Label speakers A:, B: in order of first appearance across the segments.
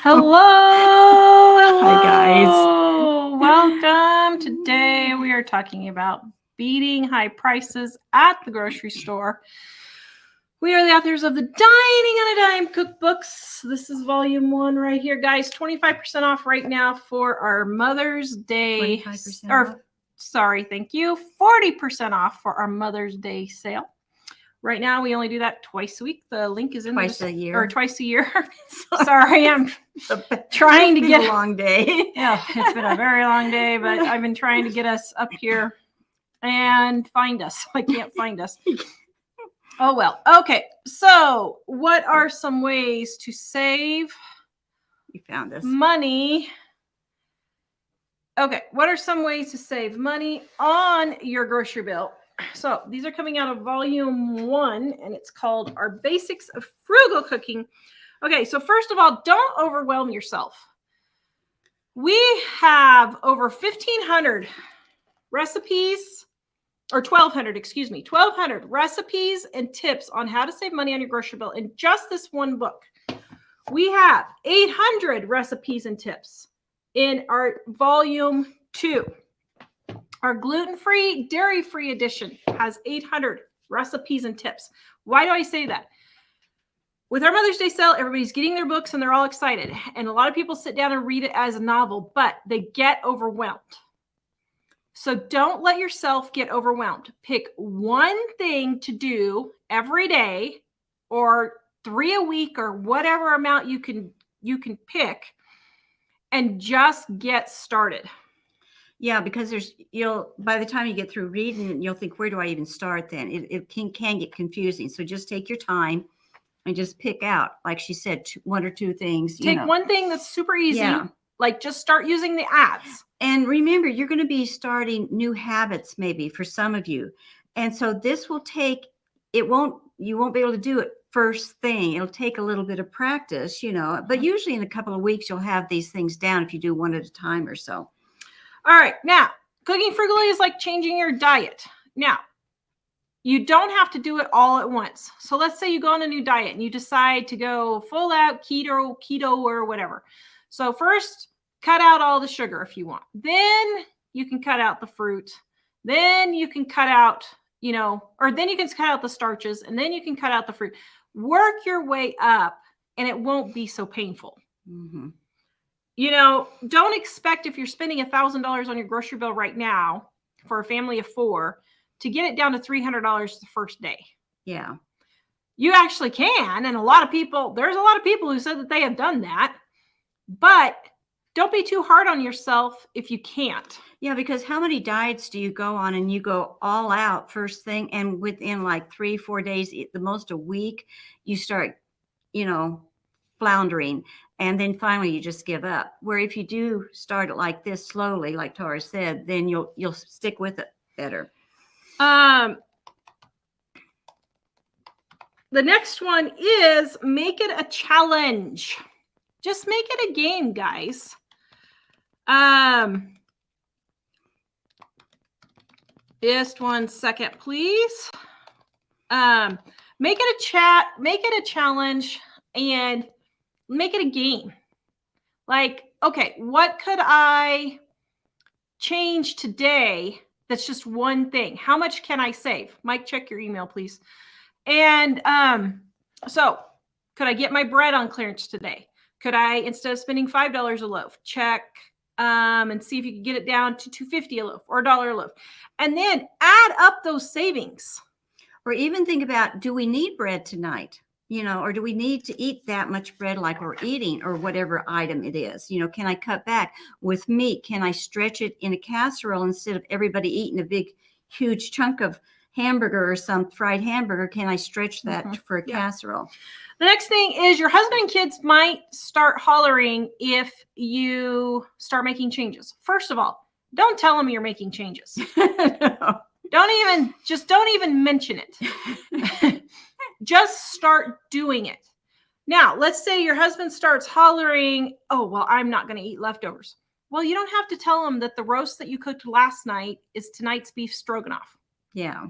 A: Hello.
B: Hi, guys.
A: Welcome. Today we are talking about beating high prices at the grocery store. We are the authors of the Dining on a Dime cookbooks. This is volume 1 right here, guys. 25% off right now for our Mother's Day.
B: 25% off?
A: Sorry, thank you. 40% off for our Mother's Day sale. Right now, we only do that twice a week. The link is in
B: Twice a year.
A: Or twice a year. Sorry, I'm trying to get
B: a long day.
A: Yeah, it's been a very long day, but I've been trying to get us up here and find us. I can't find us. Oh, well. Okay. So what are some ways to save
B: You found us.
A: money? Okay. What are some ways to save money on your grocery bill? So these are coming out of volume 1, and it's called Our Basics of Frugal Cooking. Okay. So first of all, don't overwhelm yourself. We have over 1,500 recipes, or 1,200 recipes and tips on how to save money on your grocery bill in just this one book. We have 800 recipes and tips in our volume 2. Our gluten-free, dairy-free edition has 800 recipes and tips. Why do I say that? With our Mother's Day sale, everybody's getting their books and they're all excited. And a lot of people sit down and read it as a novel, but they get overwhelmed. So don't let yourself get overwhelmed. Pick one thing to do every day, or 3 a week, or whatever amount you can pick, and just get started.
B: Yeah, because by the time you get through reading it, you'll think, where do I even start then? It can get confusing. So just take your time and just pick out, like she said, 1 or 2 things.
A: Take one thing that's super easy. Yeah. Like just start using the ads.
B: And remember, you're going to be starting new habits maybe for some of you. And so this will you won't be able to do it first thing. It'll take a little bit of practice, but usually in a couple of weeks, you'll have these things down if you do one at a time or so.
A: All right. Now, cooking frugally is like changing your diet. Now, you don't have to do it all at once. So let's say you go on a new diet and you decide to go full out keto or whatever. So first, cut out all the sugar if you want. Then you can cut out the fruit. Then you can cut out, then you can cut out the starches, and then you can cut out the fruit. Work your way up and it won't be so painful.
B: Mm-hmm.
A: Don't expect, if you're spending $1,000 on your grocery bill right now for a family of 4, to get it down to $300 the first day.
B: Yeah.
A: You actually can. And there's a lot of people who said that they have done that, but don't be too hard on yourself if you can't.
B: Yeah, because how many diets do you go on and you go all out first thing, and within like 3-4 days, the most a week, you start, floundering, and then finally you just give up. Where if you do start it like this slowly, like Tara said, then you'll stick with it better.
A: The next one is make it a challenge. Just make it a game, guys. Just 1 second, please. Make it a challenge, and make it a game. Like, okay, what could I change today? That's just one thing. How much can I save? Mike, check your email, please. And so could I get my bread on clearance today? Could I, instead of spending $5 a loaf, check and see if you can get it down to $2.50 a loaf or $1 a loaf, and then add up those savings.
B: Or even think about, do we need bread tonight? Or do we need to eat that much bread like we're eating, or whatever item it is? Can I cut back with meat? Can I stretch it in a casserole instead of everybody eating a big, huge chunk of hamburger or some fried hamburger? Can I stretch that for a casserole?
A: The next thing is, your husband and kids might start hollering if you start making changes. First of all, don't tell them you're making changes.
B: No.
A: Don't even mention it. Just start doing it. Now, let's say your husband starts hollering, oh, well, I'm not going to eat leftovers. Well, you don't have to tell him that the roast that you cooked last night is tonight's beef stroganoff.
B: Yeah.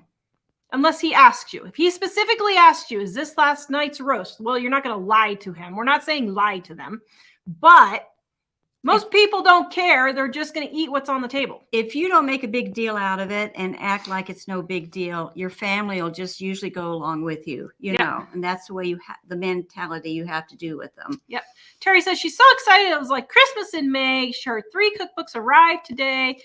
A: unless he asks you. If he specifically asked you, is this last night's roast? Well, you're not going to lie to him. We're not saying lie to them, but most people don't care. They're just going to eat what's on the table.
B: If you don't make a big deal out of it and act like it's no big deal, your family will just usually go along with you, you know, and that's the way you have the mentality you have to do with them.
A: Yep. Terry says she's so excited. It was like Christmas in May. Her 3 cookbooks arrived today.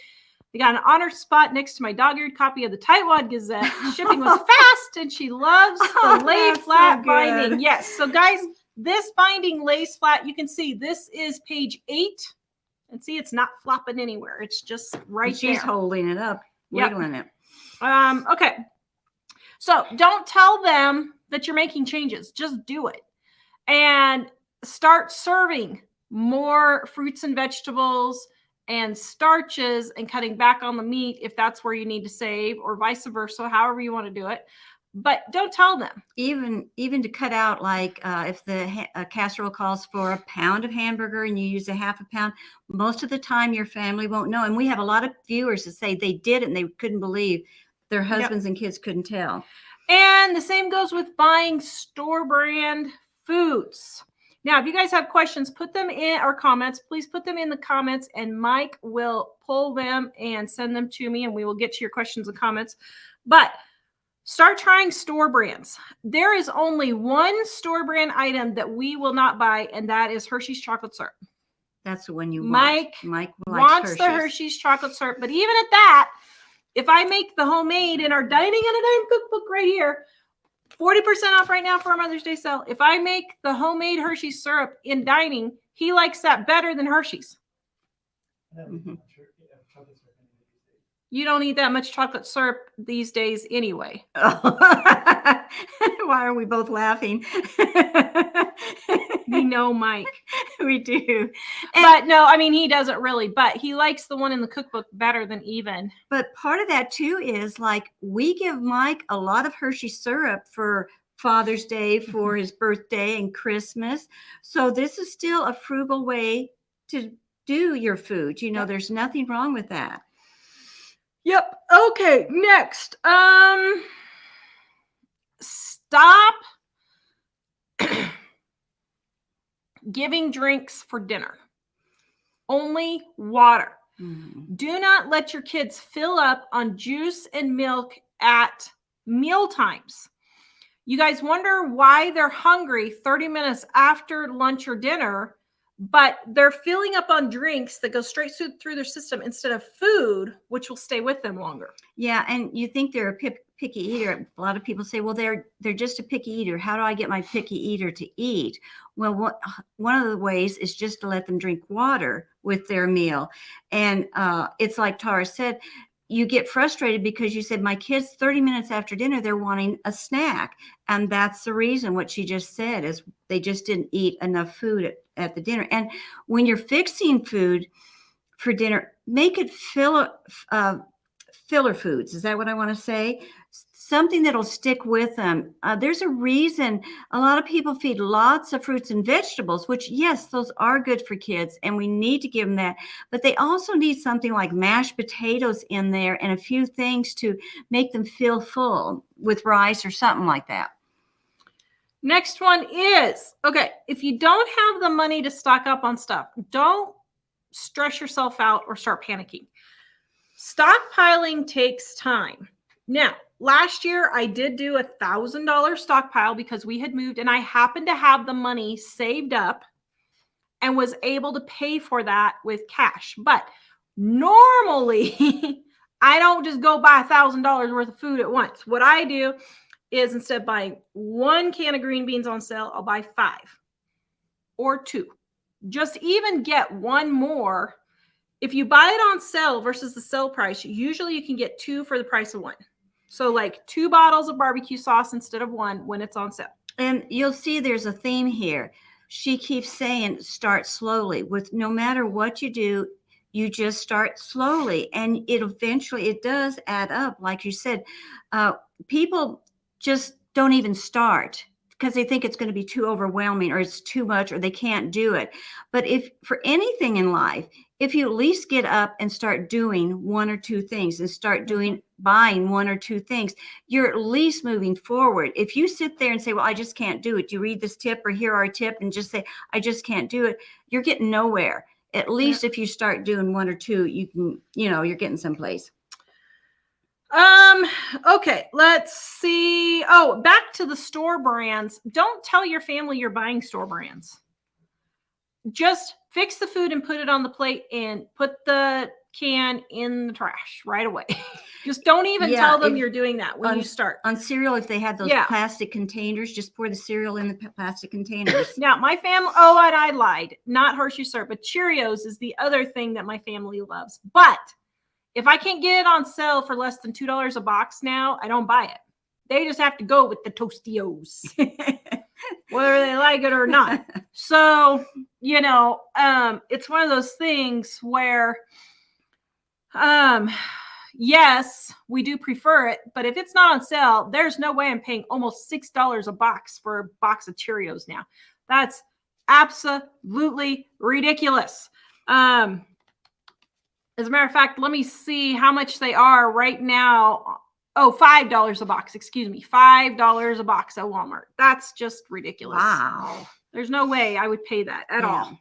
A: They got an honored spot next to my dog-eared copy of the Tightwad Gazette. Shipping was fast, and she loves the lay flat binding. Yes. So, guys, this binding lays flat. You can see this is page 8. And see, it's not flopping anywhere. It's just right there.
B: She's holding it up, wiggling it.
A: Okay. So don't tell them that you're making changes. Just do it. And start serving more fruits and vegetables and starches and cutting back on the meat if that's where you need to save, or vice versa, however you want to do it. But don't tell them.
B: Even to cut out, like if the casserole calls for a pound of hamburger and you use a half a pound, most of the time your family won't know. And we have a lot of viewers that say they did it and they couldn't believe their husbands and kids couldn't tell.
A: And the same goes with buying store brand foods. Now, if you guys have questions, put them in our comments. Please put them in the comments, and Mike will pull them and send them to me, and we will get to your questions and comments. But start trying store brands. There is only one store brand item that we will not buy, and that is Hershey's chocolate syrup.
B: That's the one you
A: want.
B: Mike
A: wants the Hershey's chocolate syrup. But even at that, if I make the homemade in our Dining on a Dime cookbook right here, 40% off right now for our Mother's Day sale. If I make the homemade Hershey's syrup in dining, he likes that better than Hershey's.
B: Mm-hmm.
A: You don't eat that much chocolate syrup these days anyway.
B: Oh. Why are we both laughing?
A: We know Mike.
B: We do.
A: But no, I mean, he doesn't really, but he likes the one in the cookbook better than even.
B: But part of that too is like we give Mike a lot of Hershey syrup for Father's Day, for his birthday and Christmas. So this is still a frugal way to do your food. You know, there's nothing wrong with that.
A: Yep. Okay. Next. Stop giving drinks for dinner. Only water.
B: Mm.
A: Do not let your kids fill up on juice and milk at meal times. You guys wonder why they're hungry 30 minutes after lunch or dinner, but they're filling up on drinks that go straight through their system instead of food, which will stay with them longer.
B: Yeah, and you think they're a picky eater. A lot of people say, well, they're just a picky eater. How do I get my picky eater to eat? Well, one of the ways is just to let them drink water with their meal. And it's like Tara said, you get frustrated because you said, my kids 30 minutes after dinner, they're wanting a snack. And that's the reason. What she just said is they just didn't eat enough food at the dinner. And when you're fixing food for dinner, make it filler foods. Is that what I want to say? Something that'll stick with them. There's a reason a lot of people feed lots of fruits and vegetables, which, yes, those are good for kids, and we need to give them that. But they also need something like mashed potatoes in there and a few things to make them feel full with rice or something like that.
A: Next one is, okay, if you don't have the money to stock up on stuff, don't stress yourself out or start panicking. Stockpiling takes time. Now, last year I did do $1,000 stockpile because we had moved and I happened to have the money saved up and was able to pay for that with cash. But normally I don't just go buy $1,000 worth of food at once. What I do is instead of buying 1 can of green beans on sale, I'll buy 5 or 2. Just even get 1 more. If you buy it on sale versus the sale price, usually you can get 2 for the price of 1. So like 2 bottles of barbecue sauce instead of 1 when it's on sale. And
B: you'll see there's a theme here. She keeps saying start slowly. With no matter what you do, you just start slowly. And it does add up. Like you said, people just don't even start because they think it's going to be too overwhelming or it's too much or they can't do it. But if for anything in life, if you at least get up and start doing one or two things and start buying one or two things, you're at least moving forward. If you sit there and say, well, I just can't do it. You read this tip or hear our tip and just say, I just can't do it. You're getting nowhere. At least if you start doing one or two, you can, you're getting someplace.
A: Okay, let's see. Oh, back to the store brands. Don't tell your family you're buying store brands. Just fix the food and put it on the plate and put the can in the trash right away. Just don't even tell them you're doing that when you start.
B: On cereal, if they had those plastic containers, just pour the cereal in the plastic containers.
A: Now, my family, and I lied. Not Hershey Syrup, but Cheerios is the other thing that my family loves. But if I can't get it on sale for less than $2 a box now, I don't buy it. They just have to go with the Tostios, whether they like it or not. So, it's one of those things where, yes, we do prefer it, but if it's not on sale, there's no way I'm paying almost $6 a box for a box of Cheerios now. That's absolutely ridiculous. As a matter of fact, let me see how much they are right now. Oh, $5 a box. Excuse me. $5 a box at Walmart. That's just ridiculous.
B: Wow.
A: There's no way I would pay that at all.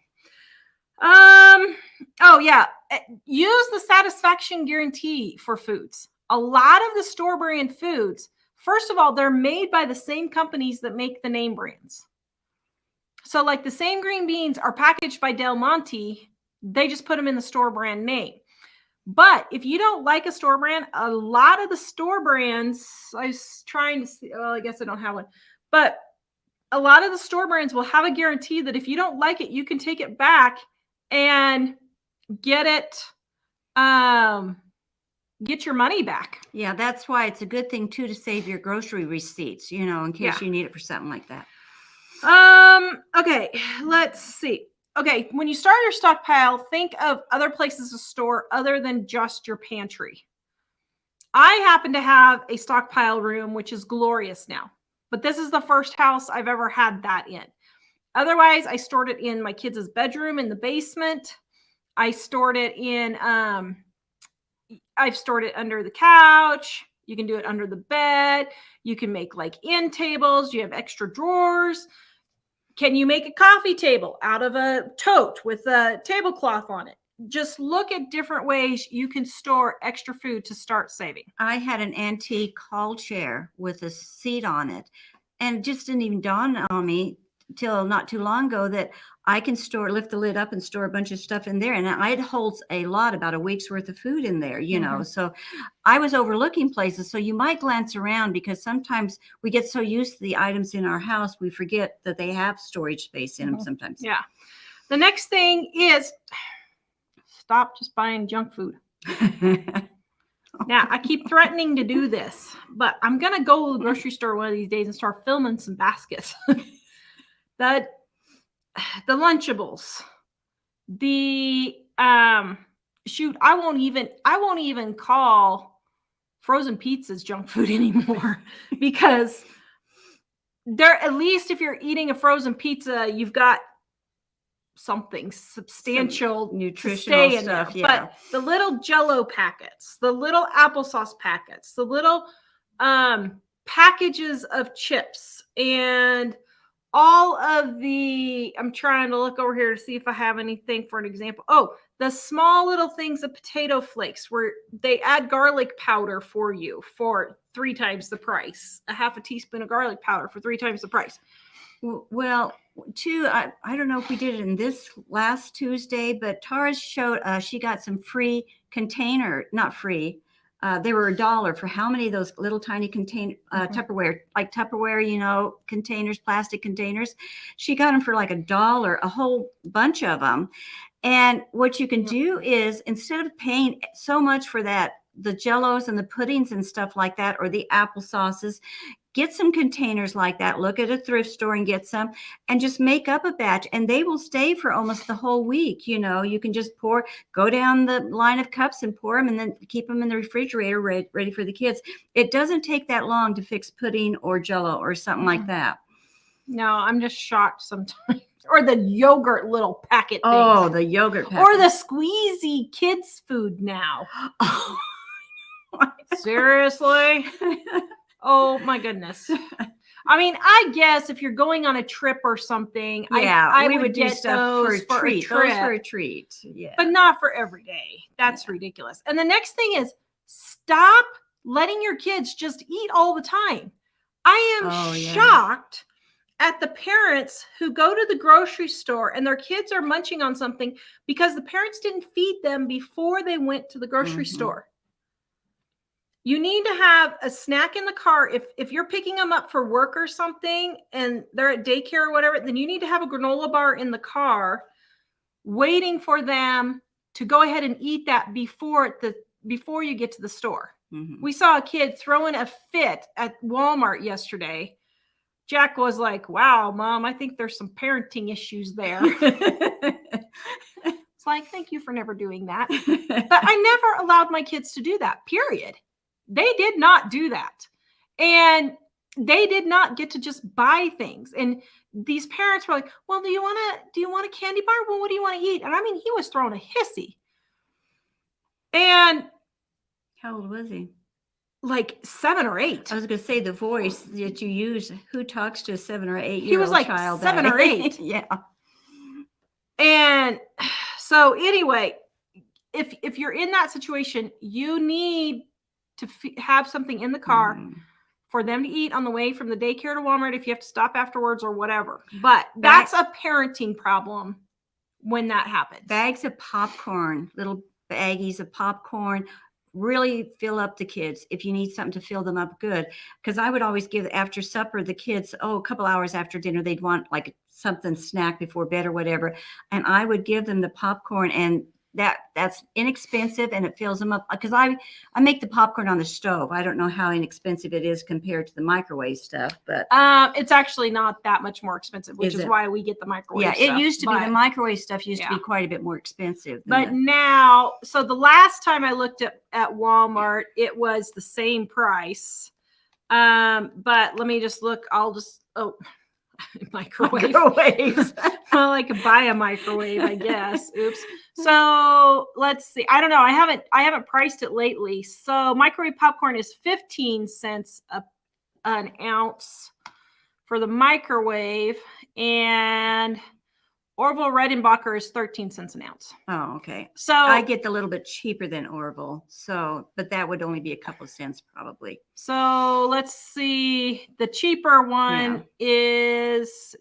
A: Oh yeah. Use the satisfaction guarantee for foods. A lot of the store brand foods, first of all, they're made by the same companies that make the name brands. So like the same green beans are packaged by Del Monte. They just put them in the store brand name. But if you don't like a store brand, a lot of the store brands, I was trying to see, well, I guess I don't have one, but a lot of the store brands will have a guarantee that if you don't like it, you can take it back and get it, get your money back.
B: Yeah, that's why it's a good thing too to save your grocery receipts, in case you need it for something like that.
A: Okay, let's see. Okay, when you start your stockpile, think of other places to store other than just your pantry. I happen to have a stockpile room, which is glorious now, but this is the first house I've ever had that in. Otherwise, I stored it in my kids' bedroom in the basement. I stored it in, I've stored it under the couch. You can do it under the bed. You can make like end tables. You have extra drawers. Can you make a coffee table out of a tote with a tablecloth on it? Just look at different ways you can store extra food to start saving.
B: I had an antique hall chair with a seat on it, and it just didn't even dawn on me till not too long ago that I can lift the lid up and store a bunch of stuff in there. And it holds about a week's worth of food in there, So I was overlooking places. So you might glance around because sometimes we get so used to the items in our house, we forget that they have storage space in them sometimes.
A: Yeah. The next thing is stop just buying junk food. Now, I keep threatening to do this, but I'm going to go to the grocery store one of these days and start filming some baskets. The Lunchables, I won't even call frozen pizzas junk food anymore because at least if you're eating a frozen pizza, you've got something substantial,
B: some nutritional stuff.
A: Yeah. But the little Jell-O packets, the little applesauce packets, the little packages of chips, and all of I'm trying to look over here to see if I have anything for an example. Oh, the small little things of potato flakes where they add garlic powder for you for 3 times the price, a half a teaspoon of garlic powder for 3 times the price.
B: Well, I don't know if we did it in this last Tuesday, but Tara showed, she got some free container, not free. They were $1 for how many of those little tiny Tupperware, containers, plastic containers. She got them for like $1, a whole bunch of them. And what you can do is, instead of paying so much for that, the Jell-Os and the puddings and stuff like that, or the applesauces, get some containers like that. Look at a thrift store and get some, and just make up a batch, and they will stay for almost the whole week. You can just go down the line of cups and pour them, and then keep them in the refrigerator ready for the kids. It doesn't take that long to fix pudding or Jell-O or something like that.
A: No, I'm just shocked sometimes. or the yogurt little packet
B: Oh,
A: things.
B: the yogurt packet.
A: Or the squeezy kids food now. Seriously? Oh my goodness. I mean, I guess if you're going on a trip or something, I
B: we would do
A: get
B: stuff
A: those
B: for a treat. Those for a
A: trip,
B: treat. Yeah.
A: but not for every day. That's ridiculous. And the next thing is stop letting your kids just eat all the time. I am shocked at the parents who go to the grocery store and their kids are munching on something because the parents didn't feed them before they went to the grocery store. You need to have a snack in the car. If you're picking them up for work or something and they're at daycare or whatever, then you need to have a granola bar in the car waiting for them to go ahead and eat that before you get to the store. We saw a kid throwing a fit at Walmart yesterday. Jack was like, wow, Mom, I think there's some parenting issues there. It's like, thank you for never doing that. But I never allowed my kids to do that, period. They did not do that. And they did not get to just buy things. And these parents were like, well, do you want a candy bar? Well, what do you want to eat? And I mean, he was throwing a hissy. And
B: how old was he?
A: Like 7 or 8.
B: I was going to say the voice that you use. Who talks to a 7 or 8 year old child?
A: He was like 7 or 8.
B: Yeah.
A: And so anyway, if you're in that situation, you need to have something in the car for them to eat on the way from the daycare to Walmart if you have to stop afterwards or whatever. But that's a parenting problem when that happens.
B: Bags of popcorn, little baggies of popcorn. Really fill up the kids if you need something to fill them up good. Because I would always give after supper the kids, a couple hours after dinner, they'd want like something snack before bed or whatever. And I would give them the popcorn, and that's inexpensive and it fills them up. Because I make the popcorn on the stove. I don't know how inexpensive it is compared to the microwave stuff, but
A: it's actually not that much more expensive, which is why we get the microwave stuff.
B: It used to be, the microwave stuff used to be quite a bit more expensive.
A: But now, so the last time I looked at Walmart, it was the same price. But let me just look. Microwaves. Well, I could buy a microwave, I guess. Oops. So let's see. I don't know. I haven't priced it lately. So microwave popcorn is 15 cents an ounce for the microwave, and Orville Redenbacher is 13 cents an ounce.
B: Oh, okay.
A: So
B: I get a little bit cheaper than Orville. But that would only be a couple of cents probably.
A: So let's see. The cheaper one is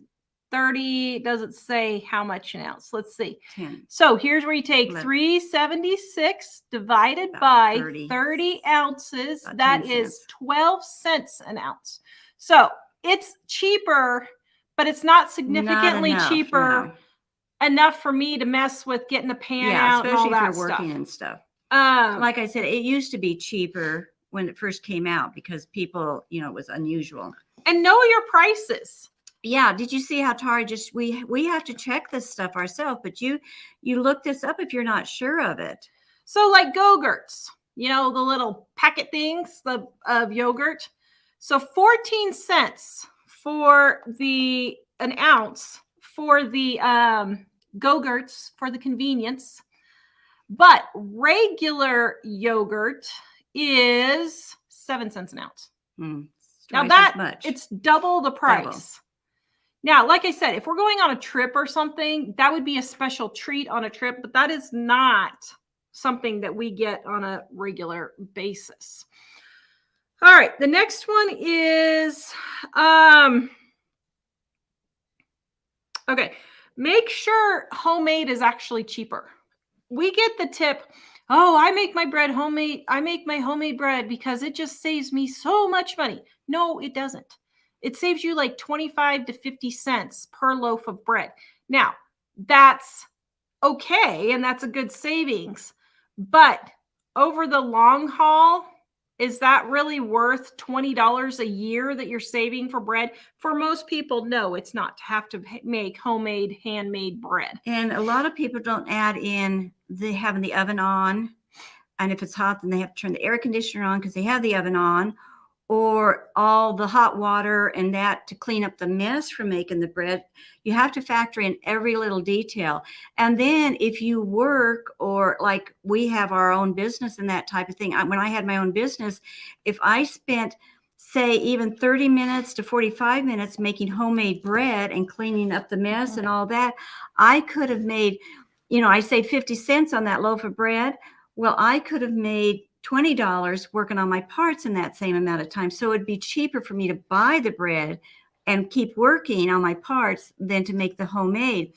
A: 30. Doesn't say how much an ounce. Let's see.
B: 10.
A: So here's where you take 376 divided by 30 ounces. That is 12 cents an ounce. So it's cheaper, but it's not significantly cheaper. Enough for me to mess with getting the pan out and all that stuff.
B: Especially if you're working and stuff. Like I said, it used to be cheaper when it first came out because people, it was unusual.
A: And know your prices.
B: Yeah. Did you see how Tara we have to check this stuff ourselves, but you look this up if you're not sure of it.
A: So like Go-Gurts, the little packet things of yogurt. So 14 cents for an ounce for the Go-Gurts for the convenience, but regular yogurt is 7 cents an ounce. Now it's double the price. Now, like I said, if we're going on a trip or something, that would be a special treat on a trip, but that is not something that we get on a regular basis. All right, the next one is okay. Make sure homemade is actually cheaper. We get the tip, I make my bread homemade. I make my homemade bread because it just saves me so much money. No, it doesn't. It saves you like 25 to 50 cents per loaf of bread. Now, that's okay, and that's a good savings. But over the long haul, is that really worth $20 a year that you're saving for bread? For most people, no, it's not, to have to make homemade, handmade bread.
B: And a lot of people don't add in having the oven on. And if it's hot, then they have to turn the air conditioner on because they have the oven on. or all the hot water and that to clean up the mess from making the bread. You have to factor in every little detail. And then if you work, or like we have our own business and that type of thing, when I had my own business, if I spent, say, even 30 minutes to 45 minutes making homemade bread and cleaning up the mess and all that, I could have made, I say 50 cents on that loaf of bread. Well, I could have made $20 working on my parts in that same amount of time. So it'd be cheaper for me to buy the bread and keep working on my parts than to make the homemade.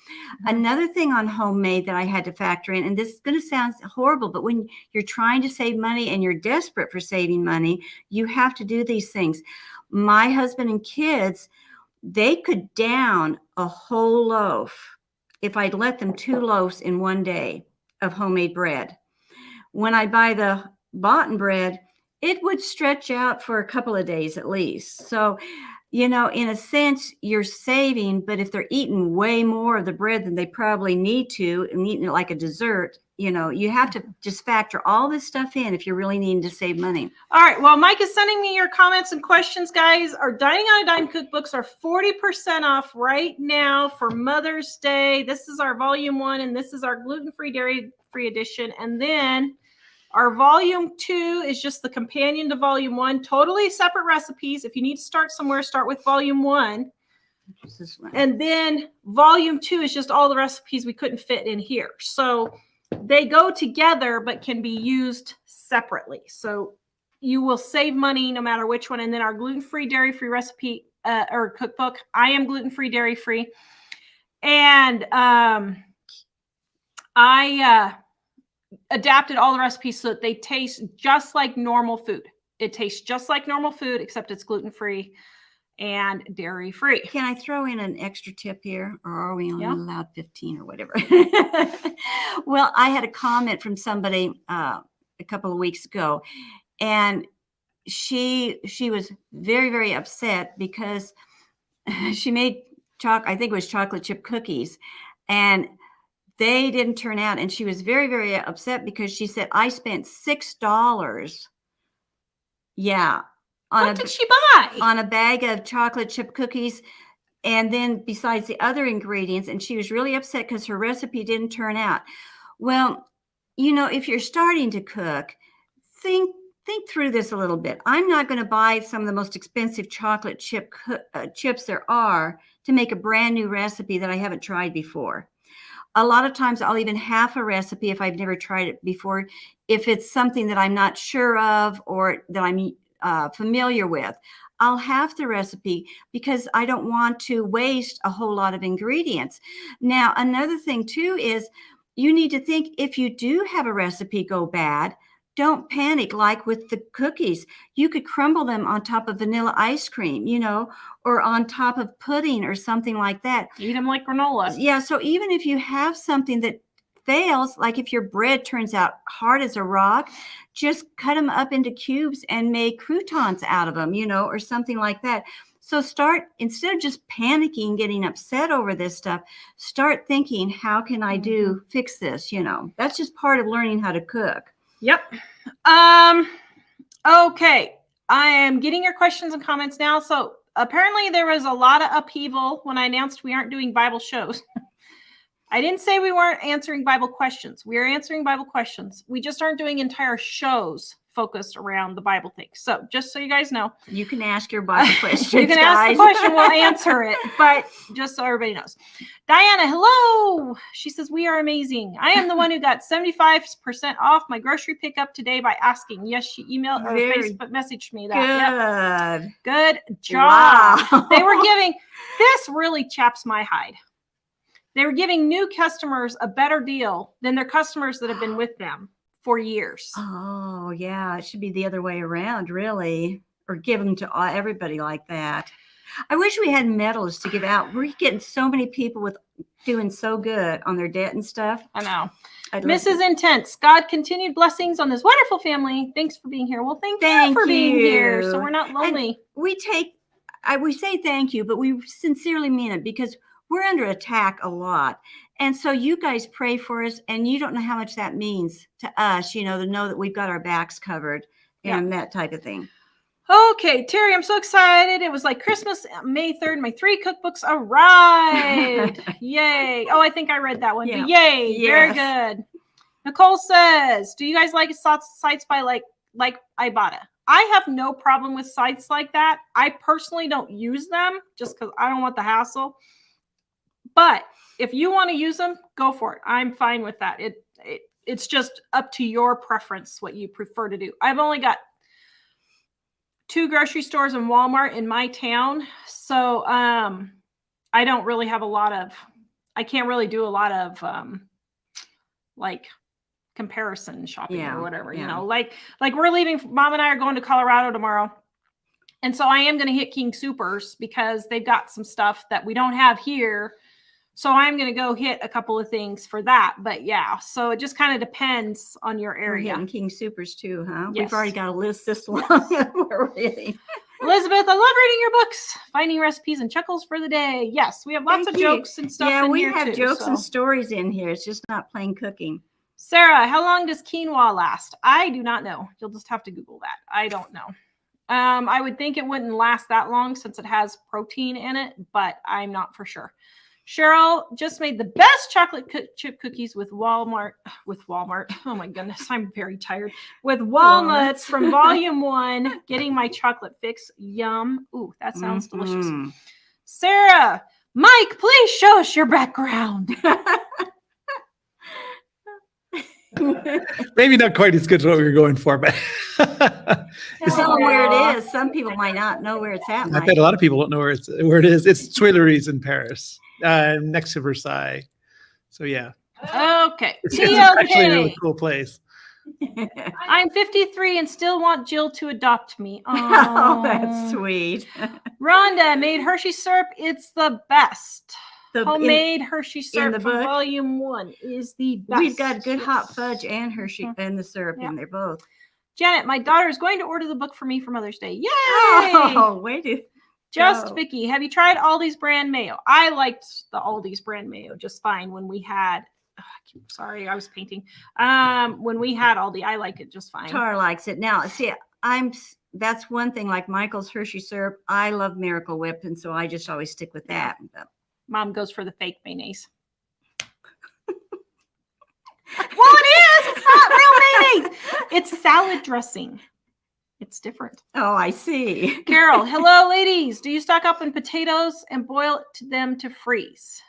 B: Another thing on homemade that I had to factor in, and this is going to sound horrible, but when you're trying to save money and you're desperate for saving money, you have to do these things. My husband and kids, they could down a whole loaf if I'd let them 2 loaves in one day of homemade bread. When I buy the bought bread, it would stretch out for a couple of days at least. So, in a sense, you're saving, but if they're eating way more of the bread than they probably need to and eating it like a dessert, you have to just factor all this stuff in if you're really needing to save money.
A: All right. Well, Mike is sending me your comments and questions, guys. Our Dining on a Dime cookbooks are 40% off right now for Mother's Day. This is our volume 1, and this is our gluten-free, dairy-free edition. And then our volume 2 is just the companion to volume 1, totally separate recipes. If you need to start somewhere, start with volume 1. And then volume 2 is just all the recipes we couldn't fit in here. So they go together, but can be used separately. So you will save money no matter which one. And then our gluten-free, dairy-free recipe or cookbook. I am gluten-free, dairy-free. And I adapted all the recipes so that they taste just like normal food. It tastes just like normal food, except it's gluten-free and dairy-free.
B: Can I throw in an extra tip here, or are we only allowed 15 or whatever? Well, I had a comment from somebody a couple of weeks ago, and she was very, very upset because she made I think it was chocolate chip cookies, and they didn't turn out. And she was very, very upset because she said, I spent $6. Yeah.
A: What did she buy?
B: On a bag of chocolate chip cookies. And then besides the other ingredients, and she was really upset because her recipe didn't turn out. Well, if you're starting to cook, think through this a little bit. I'm not going to buy some of the most expensive chocolate chips there are to make a brand new recipe that I haven't tried before. A lot of times I'll even half a recipe if I've never tried it before, if it's something that I'm not sure of or that I'm familiar with. I'll half the recipe because I don't want to waste a whole lot of ingredients. Now, another thing too is you need to think, if you do have a recipe go bad, don't panic. Like with the cookies, you could crumble them on top of vanilla ice cream, or on top of pudding or something like that.
A: Eat them like granola.
B: Yeah. So even if you have something that fails, like if your bread turns out hard as a rock, just cut them up into cubes and make croutons out of them, or something like that. So instead of just panicking, getting upset over this stuff, start thinking, how can I fix this? That's just part of learning how to cook.
A: Yep. Okay. I am getting your questions and comments now. So apparently there was a lot of upheaval when I announced we aren't doing Bible shows. I didn't say we weren't answering Bible questions. We are answering Bible questions. We just aren't doing entire shows focused around the Bible thing. So just so you guys know.
B: You can ask your Bible questions,
A: you can ask the question, we'll answer it. But just so everybody knows. Diana, hello. She says, we are amazing. I am the one who got 75% off my grocery pickup today by asking. Yes, she emailed or Facebook messaged me that.
B: Good.
A: Yep. Good job.
B: Wow.
A: They were giving, this really chaps my hide. They were giving new customers a better deal than their customers that have been with them for years.
B: Oh, yeah. It should be the other way around, really, or give them to everybody like that. I wish we had medals to give out. We're getting so many people doing so good on their debt and stuff.
A: I know. Mrs. Intense, God continued blessings on this wonderful family. Thanks for being here. Well, thank you for being here. So we're not lonely.
B: And we say thank you, but we sincerely mean it because we're under attack a lot. And so you guys pray for us, and you don't know how much that means to us, to know that we've got our backs covered and that type of thing.
A: Okay, Terry, I'm so excited. It was like Christmas, May 3rd. My 3 cookbooks arrived. Yay. Oh, I think I read that one.
B: Yeah.
A: But yay.
B: Yes.
A: Very good. Nicole says, do you guys like sites by like Ibotta? I have no problem with sites like that. I personally don't use them just because I don't want the hassle. But if you want to use them, go for it. I'm fine with that. It's just up to your preference what you prefer to do. I've only got 2 grocery stores and Walmart in my town. So I don't really have I can't really do a lot of like comparison shopping or whatever, you know, like we're leaving, Mom and I are going to Colorado tomorrow. And so I am going to hit King Soopers because they've got some stuff that we don't have here. So I'm going to go hit a couple of things for that. But yeah, so it just kind of depends on your area.
B: We're hitting King Soopers too, huh?
A: Yes.
B: We've already got a list this long. We're hitting.
A: Elizabeth, I love reading your books, finding recipes and chuckles for the day. Yes, we have lots of jokes and stuff in here too.
B: Yeah, we have jokes and stories in here. It's just not plain cooking.
A: Sarah, how long does quinoa last? I do not know. You'll just have to Google that. I don't know. I would think it wouldn't last that long since it has protein in it, but I'm not for sure. Cheryl just made the best chocolate chip cookies with Walmart. Oh my goodness, I'm very tired. With walnuts from volume 1, getting my chocolate fix. Yum. Ooh, that sounds delicious. Sarah, Mike, please show us your background.
C: Maybe not quite as good as what we were going for, but
B: Tell them where it is. Some people might not know where it's at.
C: I bet a lot of people don't know where it is. It's Tuileries in Paris, next to Versailles. So yeah.
A: Okay.
C: It's actually a really cool place.
A: I'm 53 and still want Jill to adopt me.
B: Oh, that's sweet.
A: Rhonda made Hershey syrup. It's the best. Homemade Hershey syrup from volume 1 is the best.
B: We've got good hot fudge and Hershey and the syrup in there both.
A: Janet, my daughter is going to order the book for me for Mother's Day. Yay!
B: Oh, way to
A: Just Vicky, have you tried Aldi's brand mayo? I liked the Aldi's brand mayo just fine when we had. Sorry, I was painting. When we had Aldi, I liked it just fine.
B: Tara likes it. Now, see, that's one thing. Like Michael's Hershey syrup, I love Miracle Whip, and so I just always stick with that.
A: Mom goes for the fake mayonnaise. Well, it is. It's not real mayonnaise. It's salad dressing. It's different.
B: Oh, I see.
A: Carol, hello, ladies. Do you stock up on potatoes and boil them to freeze?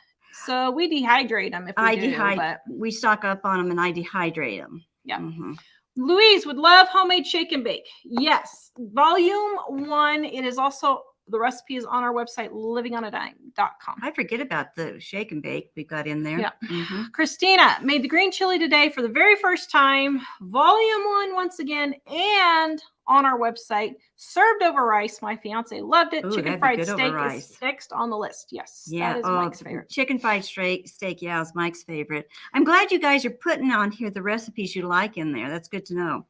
A: So we dehydrate them if we do. But
B: we stock up on them and I dehydrate them.
A: Yeah. Mm-hmm. Louise would love homemade shake and bake. Yes. Volume 1. It is also... The recipe is on our website, livingonadime.com.
B: I forget about the shake and bake we got in there.
A: Yeah. Mm-hmm. Christina made the green chili today for the very first time. Volume 1 once again, and on our website. Served over rice. My fiance loved it. Chicken fried steak is next on the list. Yes.
B: Yeah.
A: That is Mike's favorite.
B: Chicken fried steak. Yeah, is Mike's favorite. I'm glad you guys are putting on here the recipes you like in there. That's good to know.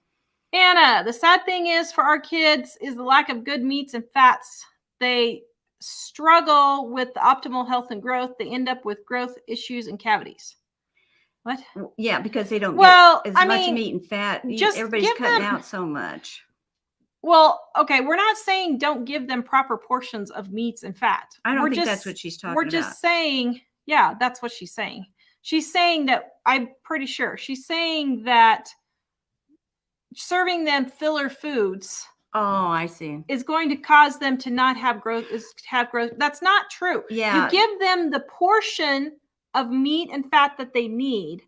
A: Anna, the sad thing is for our kids is the lack of good meats and fats. They struggle with the optimal health and growth. They end up with growth issues and cavities. What?
B: Yeah, because they don't get as much meat and fat. Everybody's cutting out so much.
A: Well, okay, we're not saying don't give them proper portions of meats and fat.
B: I don't think that's what she's talking about.
A: We're just saying, yeah, that's what she's saying. She's saying that, I'm pretty sure, she's saying that serving them filler foods...
B: Oh, I see.
A: Is going to cause them to not have growth. That's not true.
B: Yeah.
A: You give them the portion of meat and fat that they need,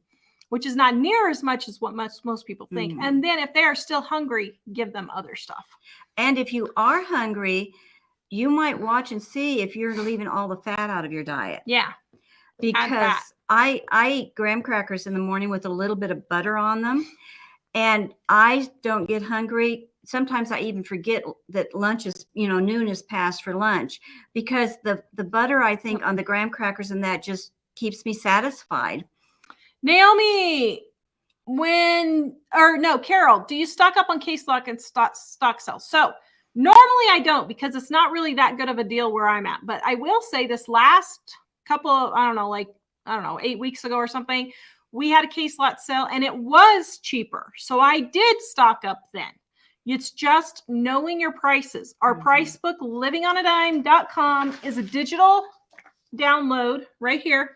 A: which is not near as much as what most people think. Mm-hmm. And then if they are still hungry, give them other stuff.
B: And if you are hungry, you might watch and see if you're leaving all the fat out of your diet.
A: Yeah.
B: Because I eat graham crackers in the morning with a little bit of butter on them, and I don't get hungry. Sometimes I even forget that lunch is, noon is past for lunch, because the butter, I think, on the graham crackers and that just keeps me satisfied.
A: Naomi, Carol, do you stock up on case lock and stock sales? So normally I don't, because it's not really that good of a deal where I'm at. But I will say this last couple of, 8 weeks ago or something, we had a case lot sale and it was cheaper. So I did stock up then. It's just knowing your prices. Our price book, livingonadime.com, is a digital download right here.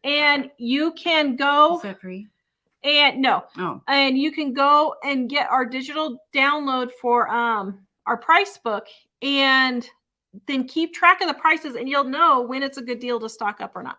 A: And you can go.
B: Is that free?
A: And no.
B: Oh.
A: And you can go and get our digital download for our price book and then keep track of the prices, and you'll know when it's a good deal to stock up or not.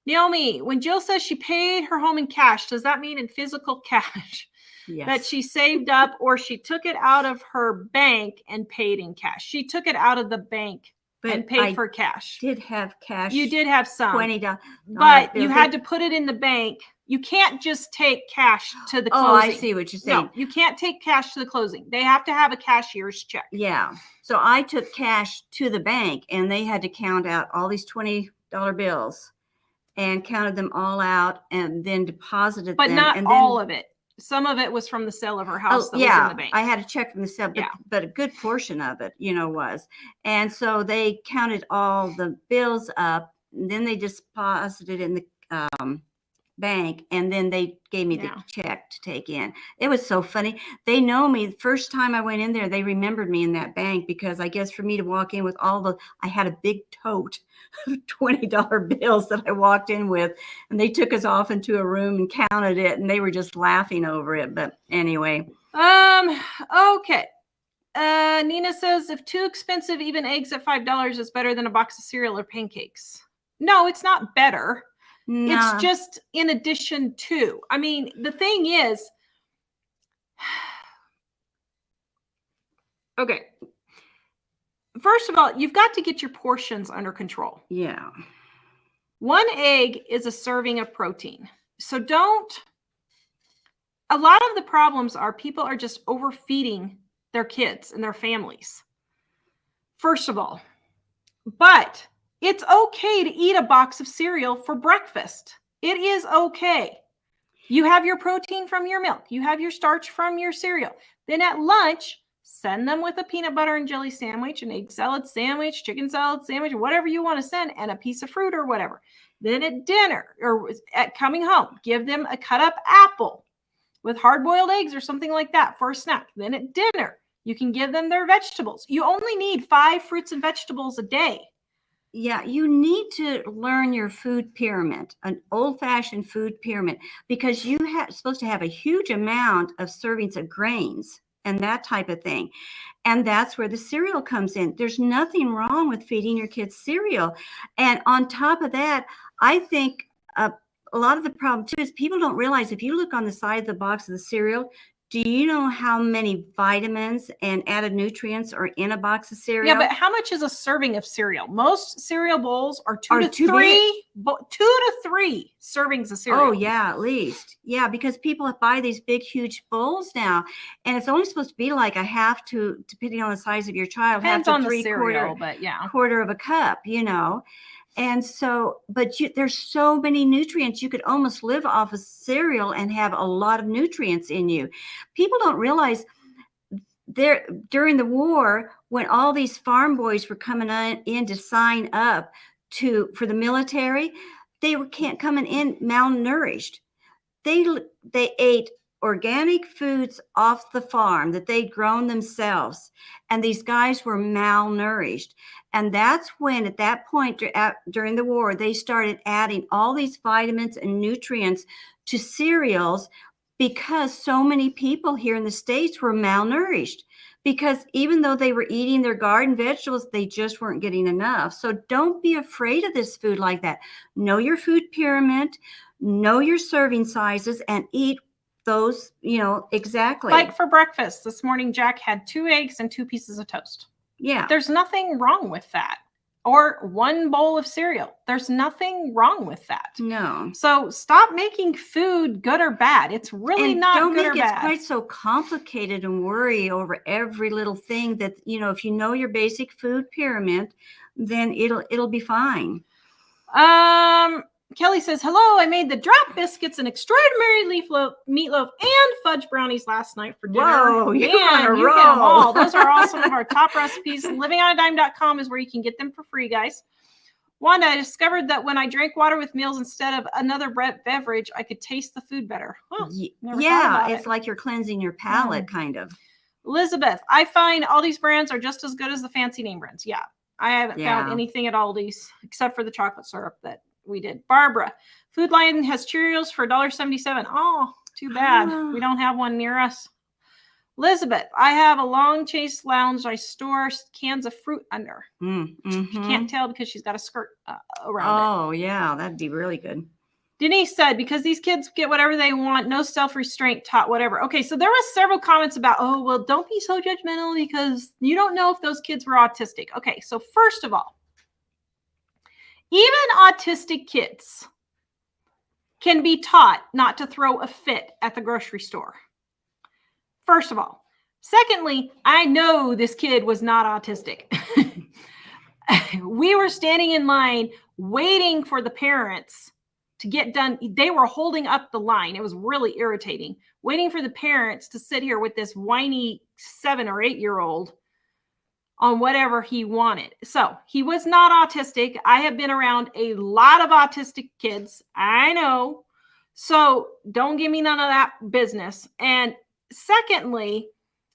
A: Naomi, when Jill says she paid her home in cash, does that mean in physical cash?
B: Yes.
A: That she saved up, or she took it out of her bank and paid in cash? She took it out of the bank and paid for cash.
B: Did have cash.
A: You did have some.
B: $20.
A: But you had to put it in the bank. You can't just take cash to the closing.
B: Oh, I see what you're saying.
A: No, you can't take cash to the closing. They have to have a cashier's check.
B: Yeah. So I took cash to the bank, and they had to count out all these $20 bills and counted them all out and then deposited them.
A: But not
B: and
A: all of it. Some of it was from the sale of her house that was in the bank.
B: I had a check from the sale, but a good portion of it, was. And so they counted all the bills up, and then they deposited in the bank, and then they gave me the check to take in. It was so funny. They know me. The first time I went in there, they remembered me in that bank, because I guess for me to walk in with I had a big tote of $20 bills that I walked in with, and they took us off into a room and counted it, and they were just laughing over it. But anyway.
A: Okay. Nina says, if too expensive, even eggs at $5 is better than a box of cereal or pancakes. No, it's not better. No. It's just in addition to. I mean, the thing is, okay. First of all, you've got to get your portions under control.
B: Yeah.
A: 1 egg is a serving of protein. So a lot of the problems are people are just overfeeding their kids and their families. First of all, but it's okay to eat a box of cereal for breakfast. It is okay. You have your protein from your milk. You have your starch from your cereal. Then at lunch, send them with a peanut butter and jelly sandwich, an egg salad sandwich, chicken salad sandwich, whatever you want to send, and a piece of fruit or whatever. Then at dinner or at coming home, give them a cut up apple with hard-boiled eggs or something like that for a snack. Then at dinner, you can give them their vegetables. You only need 5 fruits and vegetables a day.
B: Yeah, you need to learn your food pyramid, an old-fashioned food pyramid, because you supposed to have a huge amount of servings of grains and that type of thing. And that's where the cereal comes in. There's nothing wrong with feeding your kids cereal. And on top of that, I think a lot of the problem too is people don't realize, if you look on the side of the box of the cereal, do you know how many vitamins and added nutrients are in a box of cereal?
A: Yeah, but how much is a serving of cereal? Most cereal bowls are 2 to 3 servings of cereal.
B: Oh, yeah, at least. Yeah, because people buy these big, huge bowls now, and it's only supposed to be like a half to, depending on the size of your child,
A: depends
B: half to
A: on the cereal,
B: quarter of a cup, And so, but there's so many nutrients. You could almost live off of cereal and have a lot of nutrients in you. People don't realize during the war, when all these farm boys were coming in to sign up for the military, they were coming in malnourished. They ate organic foods off the farm that they'd grown themselves. And these guys were malnourished. And that's when, at that point during the war, they started adding all these vitamins and nutrients to cereals, because so many people here in the States were malnourished. Because even though they were eating their garden vegetables, they just weren't getting enough. So don't be afraid of this food like that. Know your food pyramid, know your serving sizes, and eat those, exactly.
A: Like for breakfast this morning, Jack had 2 eggs and 2 pieces of toast.
B: Yeah.
A: There's nothing wrong with that. Or 1 bowl of cereal. There's nothing wrong with that.
B: No.
A: So stop making food good or bad. It's really not good or bad.
B: Don't make it quite so complicated and worry over every little thing that, if you know your basic food pyramid, then it'll be fine.
A: Kelly says, hello, I made the drop biscuits and extraordinary meatloaf and fudge brownies last night for dinner.
B: Whoa,
A: you
B: get them
A: roll. All. Those are all some of our top recipes. Livingonadime.com is where you can get them for free, guys. Wanda, I discovered that when I drank water with meals instead of another beverage, I could taste the food better. Huh,
B: yeah, it's like you're cleansing your palate, kind of.
A: Elizabeth, I find Aldi's brands are just as good as the fancy name brands. Yeah. I haven't found anything at Aldi's except for the chocolate syrup that we did. Barbara, Food Lion has Cheerios for $1.77. Oh, too bad. We don't have one near us. Elizabeth, I have a long chase lounge. I store cans of fruit under. She can't tell because she's got a skirt around it.
B: Oh, yeah, that'd be really good.
A: Denise said, because these kids get whatever they want, no self-restraint taught, whatever. Okay, so there was several comments about, oh, well, don't be so judgmental because you don't know if those kids were autistic. Okay, so first of all, even autistic kids can be taught not to throw a fit at the grocery store. First of all. Secondly, I know this kid was not autistic. We were standing in line waiting for the parents to get done. They were holding up the line. It was really irritating, waiting for the parents to sit here with this whiny 7 or 8-year-old on whatever he wanted. So he was not autistic. I have been around a lot of autistic kids. I know. So don't give me none of that business. And secondly,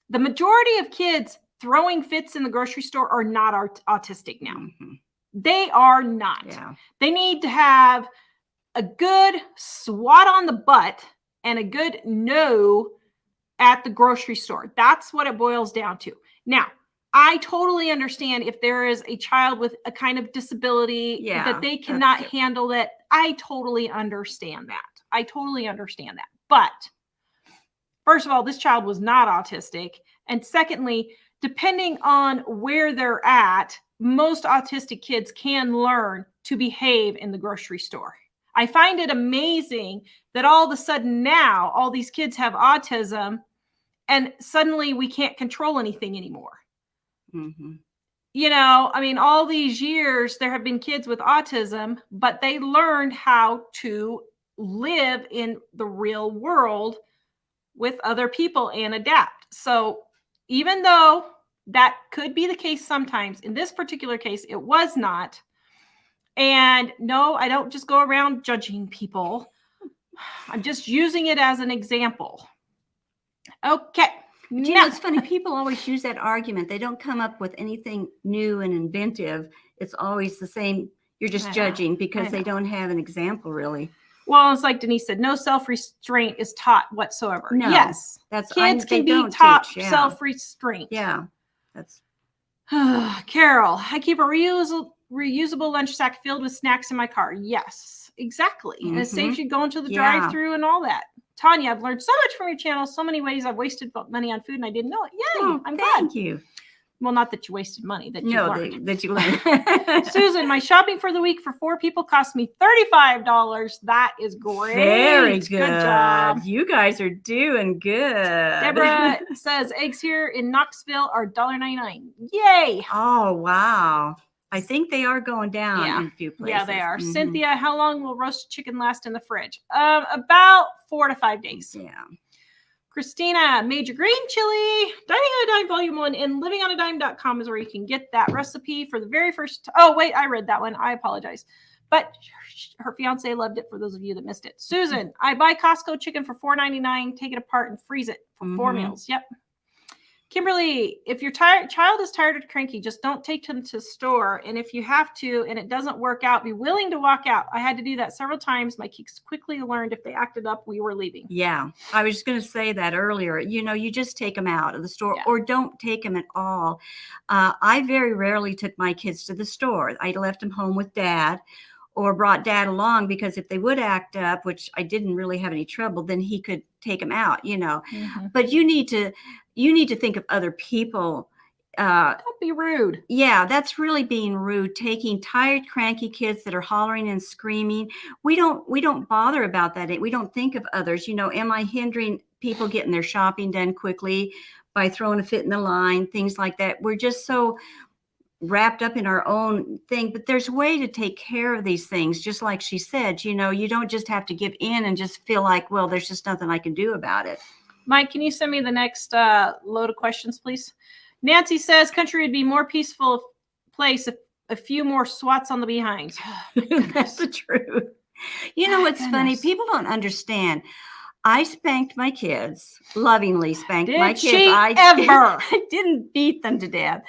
A: the majority of kids throwing fits in the grocery store are not autistic now. They are not.
B: Yeah.
A: They need to have a good swat on the butt and a good no at the grocery store. That's what it boils down to. Now, I totally understand if there is a child with a kind of disability that they cannot handle it. I totally understand that. But first of all, this child was not autistic. And secondly, depending on where they're at, most autistic kids can learn to behave in the grocery store. I find it amazing that all of a sudden now all these kids have autism and suddenly we can't control anything anymore. You know, I mean, all these years there have been kids with autism, but they learned how to live in the real world with other people and adapt. So even though that could be the case sometimes, in this particular case, it was not. And no, I don't just go around judging people. I'm just using it as an example. Okay.
B: You know, it's funny. People always use that argument. They don't come up with anything new and inventive. It's always the same. You're just judging because they don't have an example, really.
A: Well, it's like Denise said, no self-restraint is taught whatsoever.
B: No,
A: yes. Kids can be taught self-restraint.
B: Yeah. That's
A: Carol, I keep a reusable lunch sack filled with snacks in my car. Yes, exactly. And it saves you going to the drive-through and all that. Tanya, I've learned so much from your channel. So many ways I've wasted money on food and I didn't know it. Yay, I'm glad.
B: Thank you.
A: Well, not that you wasted money, that you learned.
B: That you learned.
A: Susan, my shopping for the week for 4 people cost me $35. That is great.
B: Very good.
A: Good job.
B: You guys are doing good.
A: Deborah says eggs here in Knoxville are $1.99. Yay.
B: Oh, wow. I think they are going down in a few places.
A: Yeah, they are. Cynthia, how long will roast chicken last in the fridge? About 4 to 5 days.
B: Yeah.
A: Christina, Major Green Chili, Dining on a Dime Volume 1 and livingonadime.com is where you can get that recipe for the very first. Oh, wait, I read that one. I apologize. But her fiance loved it for those of you that missed it. Susan, I buy Costco chicken for $4.99, take it apart and freeze it for 4 meals. Yep. Kimberly, if your child is tired or cranky, just don't take them to the store. And if you have to and it doesn't work out, be willing to walk out. I had to do that several times. My kids quickly learned if they acted up, we were leaving.
B: Yeah, I was just going to say that earlier. You know, you just take them out of the store or don't take them at all. I very rarely took my kids to the store. I left them home with dad or brought dad along because if they would act up, which I didn't really have any trouble, then he could take them out, you know. But you need to think of other people.
A: Don't be rude.
B: Yeah, that's really being rude. Taking tired, cranky kids that are hollering and screaming. We don't bother about that. We don't think of others. You know, am I hindering people getting their shopping done quickly by throwing a fit in the line, things like that? We're just so wrapped up in our own thing, but there's a way to take care of these things. Just like she said, you know, you don't just have to give in and just feel like, well, there's just nothing I can do about it.
A: Mike, can you send me the next load of questions, please? Nancy says country would be more peaceful place if a few more swats on the behinds.
B: That's the truth. You know what's funny? People don't understand. I spanked my kids, lovingly spanked
A: Did
B: my kids.
A: she
B: I
A: ever?
B: I didn't beat them to death,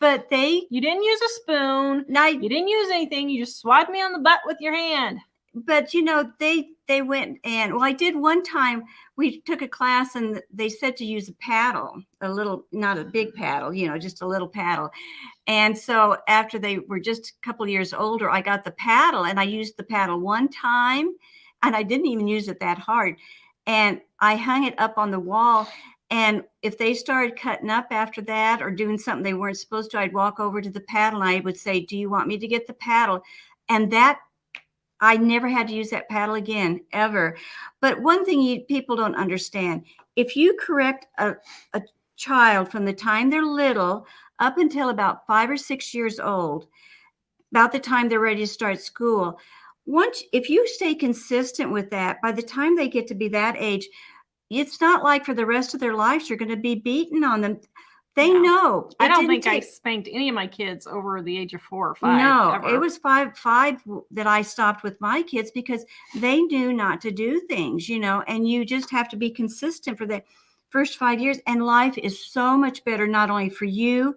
B: but
A: You didn't use a spoon.
B: I,
A: You didn't use anything. You just swiped me on the butt with your hand.
B: but they went and, well, I did one time. We took a class and they said to use a paddle, a little, not a big paddle, just a little paddle. And so after they were just a couple of years older, I got the paddle and I used the paddle one time and I didn't even use it that hard. And I hung it up on the wall. And if they started cutting up after that or doing something they weren't supposed to, I'd walk over to the paddle and I would say, do you want me to get the paddle? And that, I never had to use that paddle again, ever. But one thing people don't understand, if you correct a child from the time they're little up until about 5 or 6 years old, about the time they're ready to start school, if you stay consistent with that, by the time they get to be that age, it's not like for the rest of their lives you're going to be beating on them. They know.
A: I don't think I spanked any of my kids over the age of 4 or 5.
B: No,
A: ever.
B: it was five that I stopped with my kids because they knew not to do things, and you just have to be consistent for the first 5 years. And life is so much better, not only for you,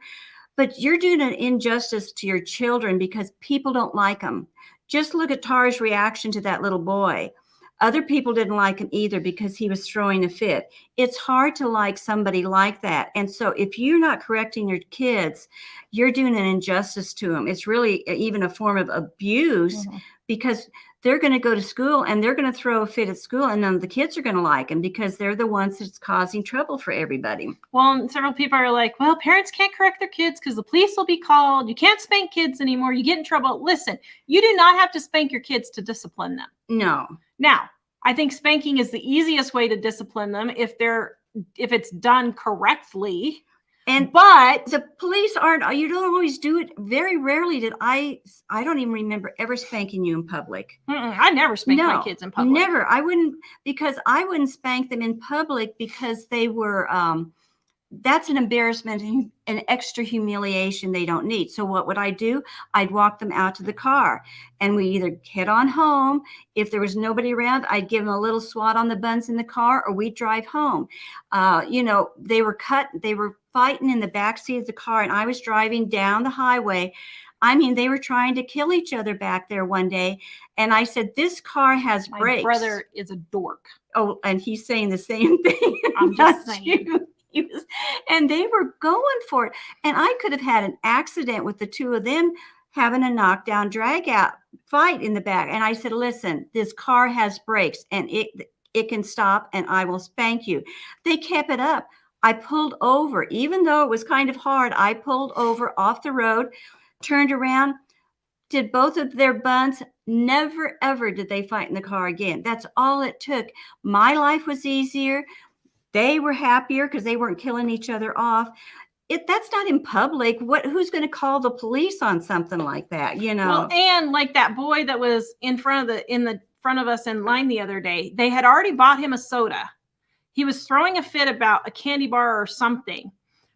B: but you're doing an injustice to your children because people don't like them. Just look at Tara's reaction to that little boy. Other people didn't like him either because he was throwing a fit. It's hard to like somebody like that. And so if you're not correcting your kids, you're doing an injustice to them. It's really even a form of abuse because they're going to go to school and they're going to throw a fit at school and none of the kids are going to like them because they're the ones that's causing trouble for everybody.
A: Well, several people are like, well, parents can't correct their kids because the police will be called. You can't spank kids anymore. You get in trouble. Listen, you do not have to spank your kids to discipline them.
B: No.
A: Now, I think spanking is the easiest way to discipline them if it's done correctly. But
B: the police you don't always do it. Very rarely did I don't even remember ever spanking you in public.
A: I never spanked my kids in public.
B: Never. I wouldn't spank them in public because they were, that's an embarrassment and an extra humiliation they don't need. So what would I do? I'd walk them out to the car and we either head on home. If there was nobody around, I'd give them a little swat on the buns in the car or we'd drive home. They were fighting in the backseat of the car and I was driving down the highway. I mean, they were trying to kill each other back there one day. And I said, this car has brakes.
A: My brother is a dork.
B: Oh, and he's saying the same thing.
A: I'm just saying.
B: And they were going for it. And I could have had an accident with the two of them having a knockdown, drag out fight in the back. And I said, listen, this car has brakes and it can stop and I will spank you. They kept it up. I pulled over, even though it was kind of hard. I pulled over off the road, turned around, did both of their buns. Never, ever did they fight in the car again. That's all it took. My life was easier. They were happier because they weren't killing each other off. That's not in public. Who's going to call the police on something like that?
A: Well, and like that boy that was in front of us in line the other day, they had already bought him a soda. He was throwing a fit about a candy bar or something.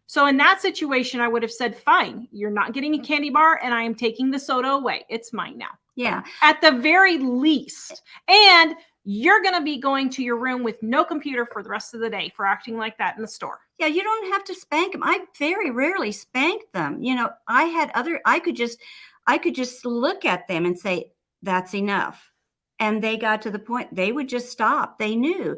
A: So in that situation, I would have said, fine, you're not getting a candy bar and I am taking the soda away. It's mine now.
B: Yeah.
A: At the very least. And you're going to be going to your room with no computer for the rest of the day for acting like that in the store.
B: Yeah, you don't have to spank them. I very rarely spanked them. I could just look at them and say, that's enough. And they got to the point, they would just stop. They knew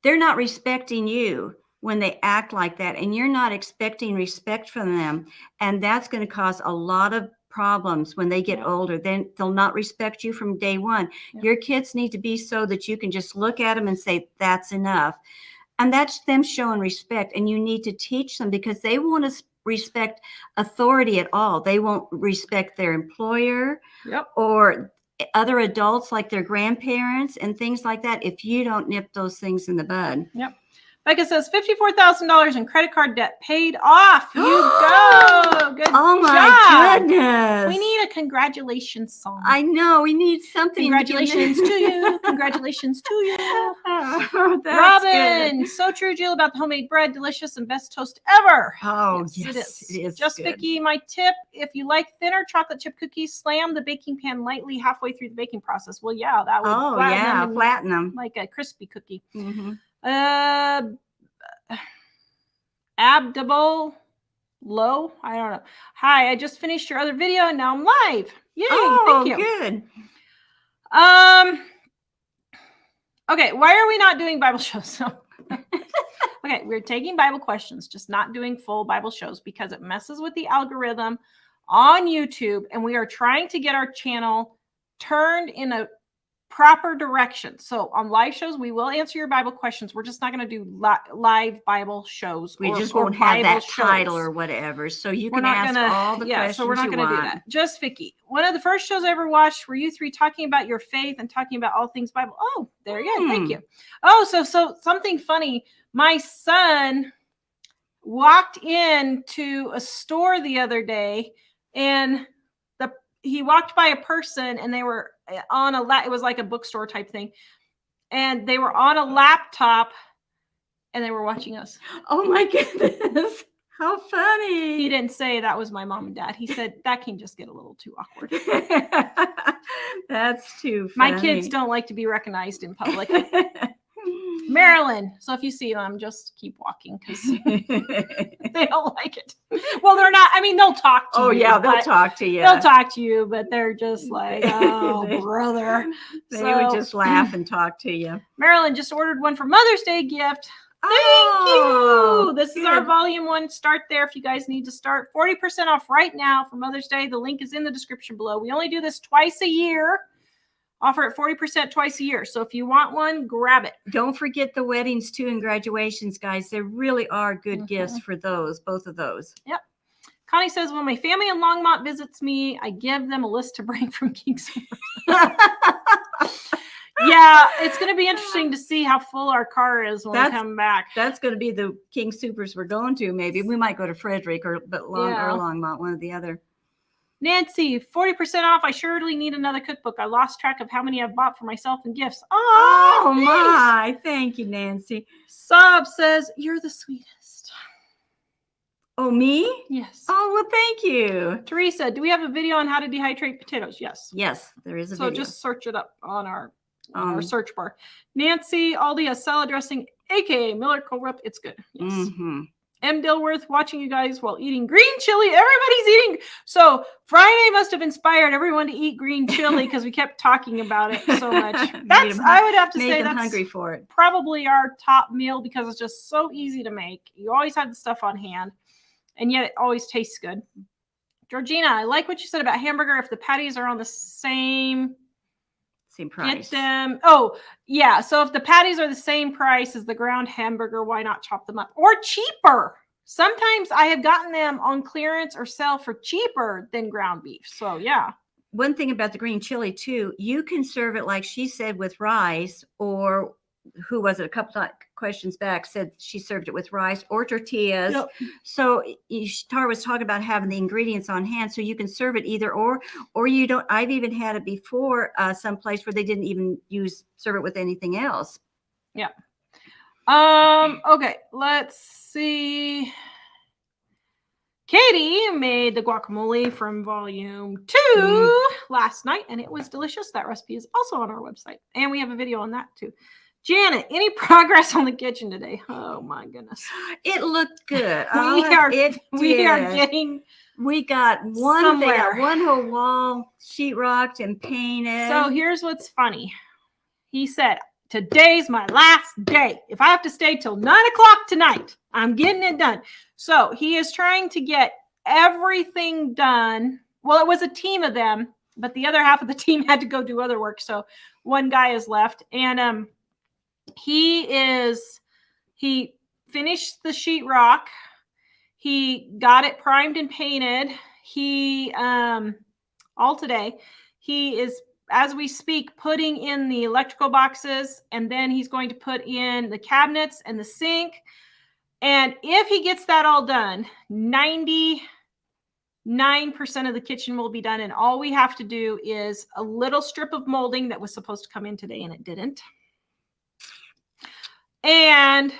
B: they're not respecting you when they act like that. And you're not expecting respect from them. And that's going to cause a lot of problems when they get older. Then they'll not respect you from day one. Your kids need to be so that you can just look at them and say, that's enough. And that's them showing respect. And you need to teach them because they won't respect authority at all. They won't respect their employer or other adults like their grandparents and things like that if you don't nip those things in the bud.
A: Yep. Becca says $54,000 in credit card debt paid off. You go. Good
B: Oh my
A: job.
B: goodness.
A: We need a congratulations song.
B: I know. We need something.
A: Congratulations to you. Congratulations to you.
B: Oh, that's
A: Robin,
B: good.
A: so true, Jill, about the homemade bread. Delicious and best toast ever.
B: Oh,
A: Yes,
B: it is
A: Just
B: good.
A: Vicky, my tip, if you like thinner chocolate chip cookies, slam the baking pan lightly halfway through the baking process. Well, yeah, that would
B: Oh,
A: flatten them
B: yeah,
A: and
B: flatten them.
A: like a crispy cookie.
B: Mm-hmm.
A: Abdable low. I don't know. Hi, I just finished your other video and now I'm live. Yay!
B: Oh,
A: Thank you.
B: good.
A: Okay, why are we not doing Bible shows? Okay, we're taking Bible questions, just not doing full Bible shows because it messes with the algorithm on YouTube, and we are trying to get our channel turned in a proper direction. So on live shows, we will answer your Bible questions. We're just not going to do live Bible shows.
B: We just
A: or
B: won't have
A: Bible
B: that title
A: shows.
B: or whatever. So you
A: We're
B: can
A: not
B: ask
A: gonna,
B: all the questions
A: so we're not
B: you
A: going to do
B: want.
A: that. Just Vicky, one of the first shows I ever watched were you three talking about your faith and talking about all things Bible. Oh, there you go. Thank you. Oh, so something funny. My son walked into a store the other day, and he walked by a person, and they were on it was like a bookstore type thing, and they were on a laptop, and they were watching us.
B: Oh my goodness. How funny.
A: He didn't say that was my mom and dad. He said that can just get a little too awkward.
B: That's too funny.
A: My kids don't like to be recognized in public. Marilyn. So if you see them, just keep walking because they don't like it. Well, they're not. I mean, they'll talk to you.
B: Oh, yeah, they'll talk to you.
A: They'll talk to you, but they're just like, oh, brother.
B: They would just laugh and talk to you.
A: Marilyn just ordered one for Mother's Day gift. Thank you. This is our volume 1. Start there if you guys need to start. 40% off right now for Mother's Day. The link is in the description below. We only do this twice a year. Offer it 40% twice a year. So if you want one, grab it.
B: Don't forget the weddings too and graduations, guys. There really are good gifts for those, both of those.
A: Yep. Connie says, when my family in Longmont visits me, I give them a list to bring from King Super. Yeah, it's going to be interesting to see how full our car is when we come back.
B: That's going to be the King Supers we're going to. Maybe we might go to Frederick or Longmont, one or the other.
A: Nancy, 40% off. I surely need another cookbook. I lost track of how many I've bought for myself and gifts.
B: Oh my. Thank you, Nancy.
A: Sob says, you're the sweetest.
B: Oh, me?
A: Yes.
B: Oh, well, thank you.
A: Teresa, do we have a video on how to dehydrate potatoes? Yes.
B: Yes, there is a video.
A: So just search it up on our search bar. Nancy, Aldi has salad dressing, aka Miller Cold Whip. It's good. Yes.
B: Mm-hmm.
A: M. Dilworth, watching you guys while eating green chili. Everybody's eating. So Friday must have inspired everyone to eat green chili because we kept talking about it so much. I would have to say that's
B: hungry for it.
A: Probably our top meal because it's just so easy to make. You always have the stuff on hand, and yet it always tastes good. Georgina, I like what you said about hamburger. If the patties are on the same
B: price.
A: Get them. Oh, yeah. So if the patties are the same price as the ground hamburger, why not chop them up? Or cheaper. Sometimes I have gotten them on clearance or sale for cheaper than ground beef. So, yeah.
B: One thing about the green chili, too, you can serve it like she said with rice, or who was it? A couple of questions back said she served it with rice or tortillas. Yep. So Tara was talking about having the ingredients on hand, so you can serve it either or you don't. I've even had it before someplace where they didn't even serve it with anything else.
A: Yeah. Okay, let's see. Katie made the guacamole from volume 2 last night, and it was delicious. That recipe is also on our website, and we have a video on that too. Janet, any progress on the kitchen today? Oh my goodness.
B: It looked good. We got one whole wall sheetrocked and painted.
A: So here's what's funny. He said, today's my last day. If I have to stay till 9 o'clock tonight, I'm getting it done. So he is trying to get everything done. Well, it was a team of them, but the other half of the team had to go do other work. So one guy is left, and he finished the sheetrock. He got it primed and painted. All today, he is, as we speak, putting in the electrical boxes, and then he's going to put in the cabinets and the sink. And if he gets that all done, 99% of the kitchen will be done. And all we have to do is a little strip of molding that was supposed to come in today, and it didn't. and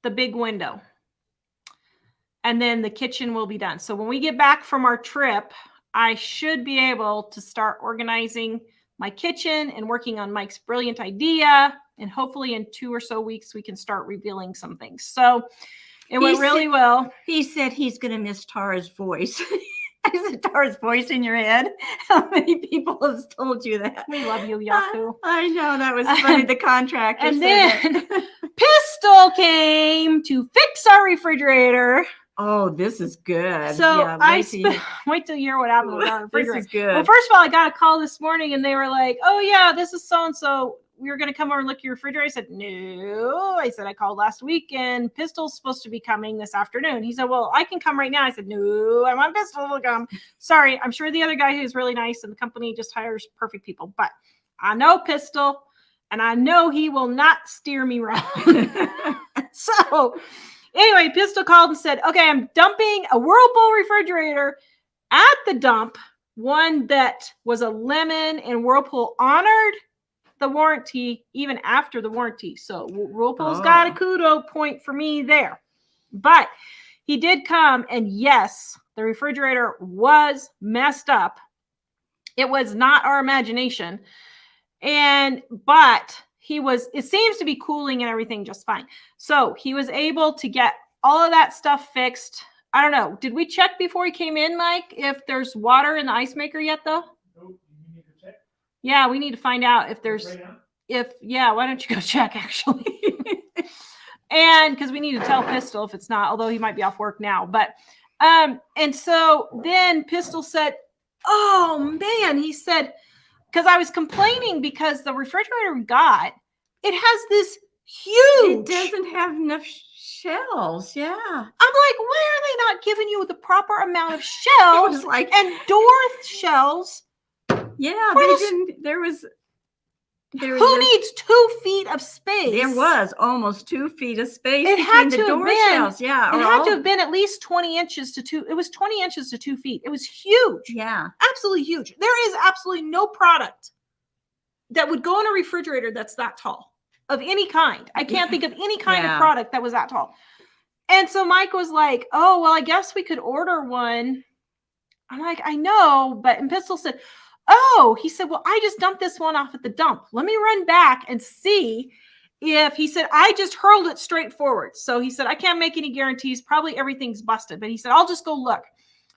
A: the big window. And then the kitchen will be done. So when we get back from our trip, I should be able to start organizing my kitchen and working on Mike's brilliant idea. And hopefully in 2 or so weeks, we can start revealing some things. So it went really well.
B: He said he's going to miss Tara's voice. I said, Tara's voice in your head? How many people have told you that?
A: We love you, Yaku.
B: I know, that was funny. The contractor
A: And
B: said
A: then
B: that.
A: Pistol came to fix our refrigerator.
B: Oh, this is good.
A: So
B: yeah,
A: wait till you hear what happened with our
B: This
A: refrigerator.
B: is good.
A: Well, first of all, I got a call this morning and they were like, oh yeah, this is so-and-so. We were going to come over and look at your refrigerator. I said, no. I said, I called last week and Pistol's supposed to be coming this afternoon. He said, well, I can come right now. I said, no, I want Pistol to come. Sorry, I'm sure the other guy who's really nice and the company just hires perfect people. But I know Pistol and I know he will not steer me wrong. So anyway, Pistol called and said, okay, I'm dumping a Whirlpool refrigerator at the dump, one that was a lemon, and Whirlpool honored the warranty even after the warranty. So Whirlpool's got a kudo point for me there. But he did come, and yes, the refrigerator was messed up. It was not our imagination. But it seems to be cooling and everything just fine. So he was able to get all of that stuff fixed. I don't know. Did we check before he came in, Mike, if there's water in the ice maker yet, though?
C: Nope, you need to check.
A: Yeah, we need to find out if there's,
C: Right
A: why don't you go check, actually? And because we need to tell Pistol if it's not, although he might be off work now. But, and so then Pistol said, oh man, he said, because I was complaining because the refrigerator we got, it has this huge.
B: It doesn't have enough shelves. Yeah.
A: I'm like, why are they not giving you the proper amount of shelves
B: It was like,
A: and door shelves?
B: yeah,
A: For
B: they
A: this-
B: didn't. There was
A: Who needs 2 feet of space?
B: There was almost 2 feet of space
A: It
B: between
A: had
B: the
A: to have
B: door
A: been.
B: shelves. Yeah.
A: It had to have been at least 20 inches to 2. It was 20 inches to 2 feet. It was huge.
B: Yeah.
A: Absolutely huge. There is absolutely no product that would go in a refrigerator that's that tall of any kind. I can't think of any kind of product that was that tall. And so Mike was like, oh, well, I guess we could order one. I'm like, I know. And Pistol said, oh, he said, well, I just dumped this one off at the dump. Let me run back and see if, he said, I just hurled it straight forward. So he said, I can't make any guarantees. Probably everything's busted. But he said, I'll just go look.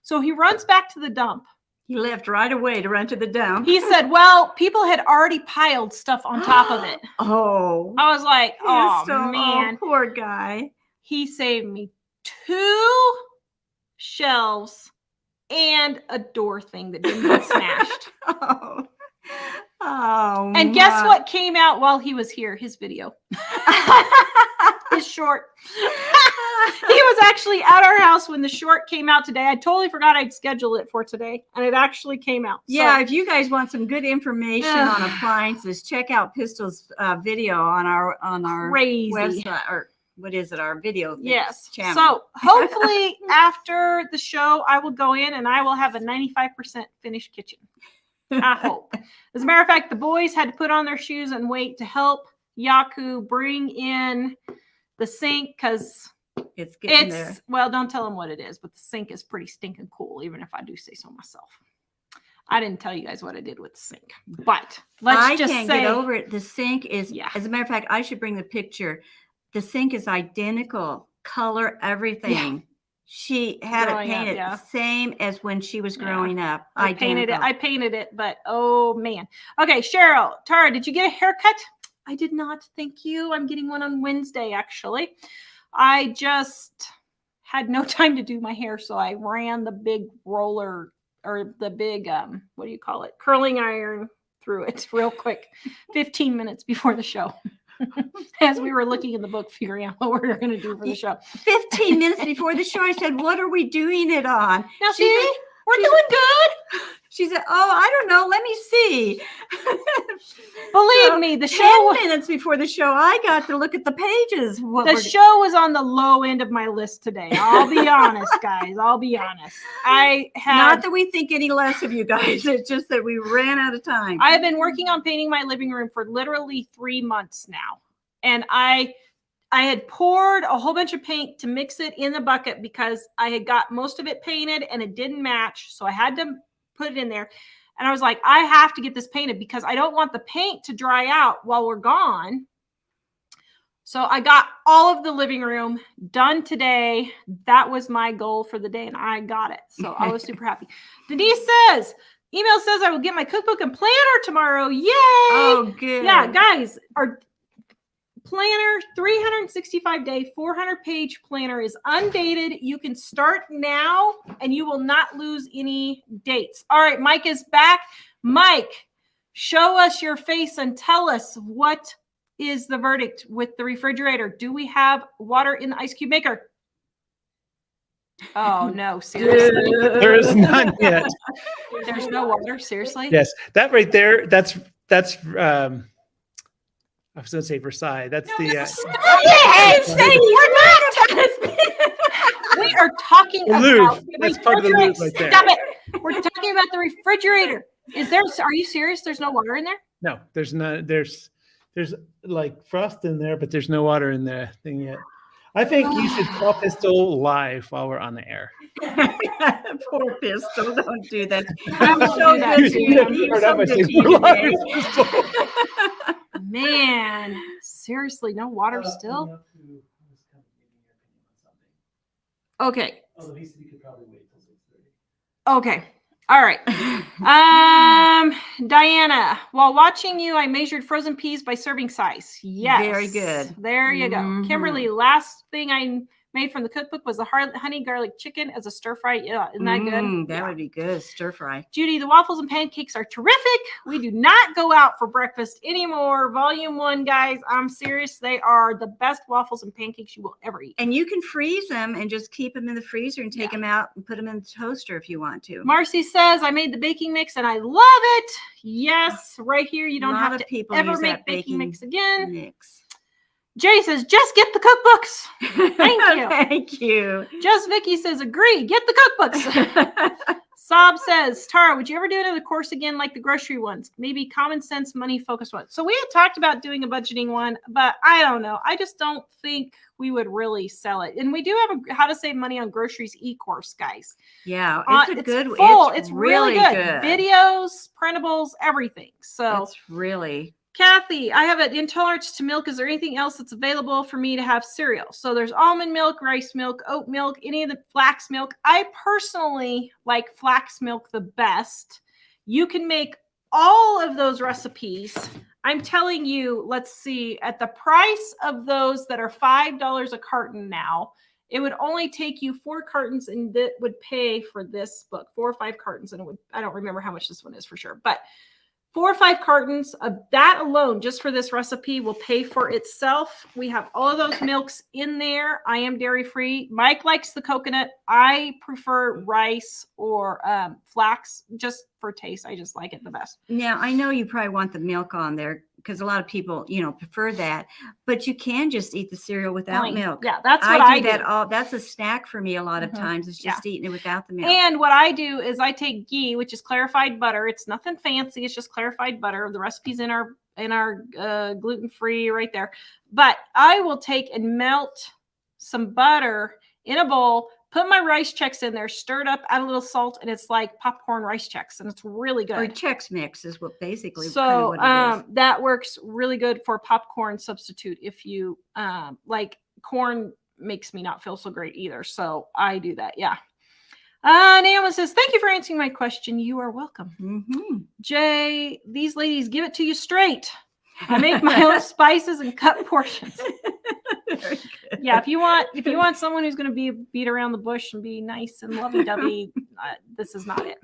A: So he runs back to the dump.
B: He left right away to run to the dump.
A: He said, well, people had already piled stuff on top of it.
B: Oh.
A: I was like, oh,
B: So,
A: man.
B: poor guy.
A: He saved me 2 shelves and a door thing that didn't get smashed.
B: Oh,
A: and guess what came out while he was here? His video. His short. He was actually at our house when the short came out today. I totally forgot I'd schedule it for today, and it actually came out.
B: Yeah,
A: So,
B: if you guys want some good information on appliances, check out Pistol's video on our
A: crazy
B: website, or what is it, our video channel.
A: So hopefully after the show, I will go in and I will have a 95% finished kitchen. I hope. As a matter of fact, the boys had to put on their shoes and wait to help Yaku bring in the sink because
B: it's getting there.
A: Well, don't tell them what it is, but the sink is pretty stinking cool, even if I do say so myself. I didn't tell you guys what I did with the sink, but let's just say
B: I can't get over it. The sink is, as a matter of fact, I should bring the picture. The sink is identical, color, everything. Yeah. She had it painted same as when she was growing up.
A: I painted it, but oh man. Okay, Cheryl, Tara, did you get a haircut? I did not. Thank you. I'm getting one on Wednesday, actually. I just had no time to do my hair, so I ran the big roller or the big, what do you call it? Curling iron through it real quick, 15 minutes before the show. As we were looking in the book, figuring out what we were going to do for the show.
B: 15 minutes before the show, I said, what are we doing it on?
A: Now, see, we're doing good.
B: She said, oh, I don't know. Let me see.
A: Believe me, the show
B: 10 minutes before the show, I got to look at the pages.
A: The show was on the low end of my list today. I'll be honest, guys. I'll be honest.
B: Not that we think any less of you guys. It's just that we ran out of time.
A: I have been working on painting my living room for literally 3 months now. And I I had poured a whole bunch of paint to mix it in the bucket because I had got most of it painted and it didn't match. So I had to put it in there. And I was like, I have to get this painted because I don't want the paint to dry out while we're gone. So I got all of the living room done today. That was my goal for the day, and I got it. So I was super happy. Denise says, email says I will get my cookbook and planner tomorrow. Yay!
B: Oh, good.
A: Yeah, guys, our planner, 365-day, 400-page planner is undated. You can start now, and you will not lose any dates. All right, Mike is back. Mike, show us your face and tell us what is the verdict with the refrigerator. Do we have water in the ice cube maker? Oh no, seriously.
C: There is none yet.
A: There's no water, seriously?
C: Yes, that right there, that's I was going to say Versailles. That's
A: No,
C: the
A: we are talking
C: The
A: about
C: Louvre.
A: the
C: That's part of the
A: refrigerator.
C: Louvre right there.
A: Stop it. We're talking about the refrigerator. Are you serious? There's no water in there?
C: No, there's not. There's like frost in there, but there's no water in the thing yet. I think you should call Pistol live while we're on the air.
B: Poor Pistol, don't do that.
A: I will do that
C: You
A: to you.
C: should start out by saying, "We're live, Pistol."
A: Man, seriously, no water still? Okay. Okay. All right. Diana, while watching you, I measured frozen peas by serving size. Yes.
B: Very good.
A: There you go.
B: Mhm.
A: Kimberly, last thing I made from the cookbook was the honey garlic chicken as a stir fry. Yeah, isn't that good?
B: That
A: Yeah.
B: would be good. Stir fry.
A: Judy, the waffles and pancakes are terrific. We do not go out for breakfast anymore. Volume 1, guys. I'm serious. They are the best waffles and pancakes you will ever eat.
B: And you can freeze them and just keep them in the freezer and take them out and put them in the toaster if you want to.
A: Marcy says, I made the baking mix and I love it. Yes, right here. You don't have to ever make baking mix again.
B: Mix.
A: Jay says, just get the cookbooks. Thank you.
B: Thank you.
A: Just Vicky says, agree, get the cookbooks. Sob says, Tara, would you ever do another course again like the grocery ones? Maybe common sense, money focused ones. So we had talked about doing a budgeting one, but I don't know. I just don't think we would really sell it. And we do have a how to save money on groceries e-course, guys.
B: Yeah,
A: It's full. It's really good. Videos, printables, everything. So
B: it's really...
A: Kathy, I have an intolerance to milk. Is there anything else that's available for me to have cereal? So there's almond milk, rice milk, oat milk, any of the flax milk. I personally like flax milk the best. You can make all of those recipes. I'm telling you, let's see, at the price of those that are $5 a carton now, it would only take you 4 cartons and that would pay for this book, 4 or 5 cartons. And it would, I don't remember how much this one is for sure, but 4 or 5 cartons of that alone, just for this recipe, will pay for itself. We have all of those milks in there. I am dairy free. Mike likes the coconut. I prefer rice or flax just for taste. I just like it the best.
B: Now, I know you probably want the milk on there because a lot of people, prefer that, but you can just eat the cereal without milk.
A: Yeah, that's what I do.
B: That's a snack for me a lot of times. It's just eating it without the milk.
A: And what I do is I take ghee, which is clarified butter. It's nothing fancy. It's just clarified butter. The recipe's in our gluten-free right there. But I will take and melt some butter in a bowl, put my rice checks in there, stir it up, add a little salt, and it's like popcorn rice checks, and it's really good.
B: Or Chex Mix is what basically.
A: So
B: kind of what it is.
A: that works really good for popcorn substitute. If you like, corn makes me not feel so great either, so I do that. Yeah. Naomi says, "Thank you for answering my question. You are welcome."
B: Mm-hmm.
A: Jay, these ladies give it to you straight. I make my own spices and cut portions. Yeah, if you want someone who's going to be beat around the bush and be nice and lovey-dovey, this is not it.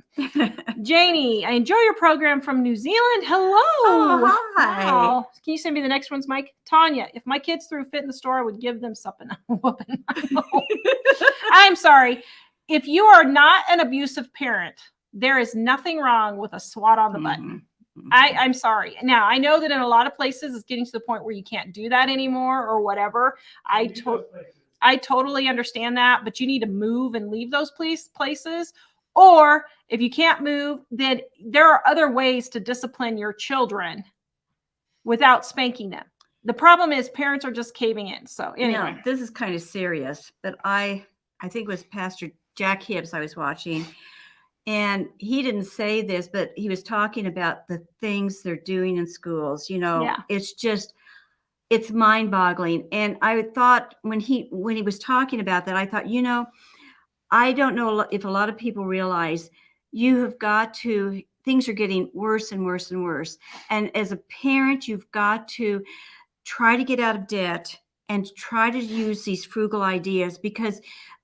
A: Janie, I enjoy your program from New Zealand. Hello.
B: Oh, hi.
A: Wow. Can you send me the next ones, Mike? Tanya, if my kids threw a fit in the store, I would give them something. I'm sorry. If you are not an abusive parent, there is nothing wrong with a swat on the butt.
B: Mm-hmm.
A: I'm sorry. Now, I know that in a lot of places it's getting to the point where you can't do that anymore or whatever. I totally understand that, but you need to move and leave those places. Or if you can't move, then there are other ways to discipline your children without spanking them. the problem is parents are just caving in. So anyway,
B: No, this is kind of serious, but I think it was Pastor Jack Hibbs I was watching, and he didn't say this, but he was talking about the things they're doing in schools.
A: Yeah.
B: It's mind-boggling. And I thought when he was talking about that, I thought, I don't know if a lot of people realize things are getting worse and worse and worse. And as a parent, you've got to try to get out of debt and try to use these frugal ideas, because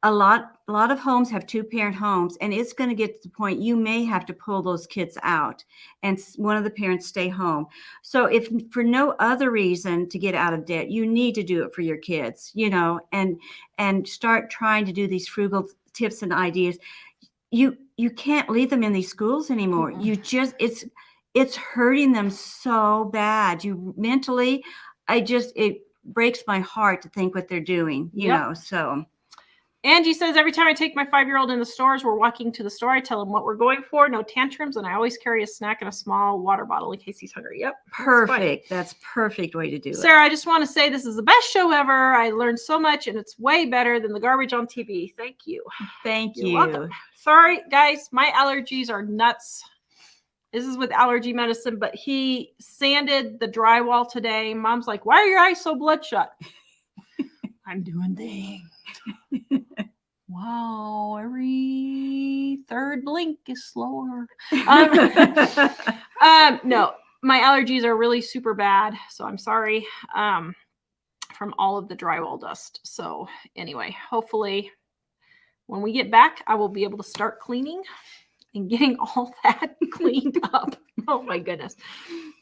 B: a lot of homes have 2-parent homes, and it's going to get to the point you may have to pull those kids out and one of the parents stay home. So if for no other reason to get out of debt, you need to do it for your kids, and start trying to do these frugal tips and ideas. You can't leave them in these schools anymore.
A: Mm-mm.
B: You just, it's hurting them so bad. You mentally, it breaks my heart to think what they're doing, so.
A: Angie says, every time I take my 5-year-old in the stores, we're walking to the store, I tell him what we're going for, no tantrums, and I always carry a snack and a small water bottle in case he's hungry. Yep.
B: Perfect. That's perfect way to do it.
A: Sarah, I just want to say this is the best show ever. I learned so much, and it's way better than the garbage on TV. Thank you.
B: Thank
A: You're
B: you.
A: welcome. Sorry, guys, my allergies are nuts. This is with allergy medicine, but he sanded the drywall today. Mom's like, why are your eyes so bloodshot? I'm doing things. Wow, every third blink is slower. No, my allergies are really super bad, so I'm sorry from all of the drywall dust. So anyway, hopefully when we get back, I will be able to start cleaning and getting all that cleaned up. Oh my goodness.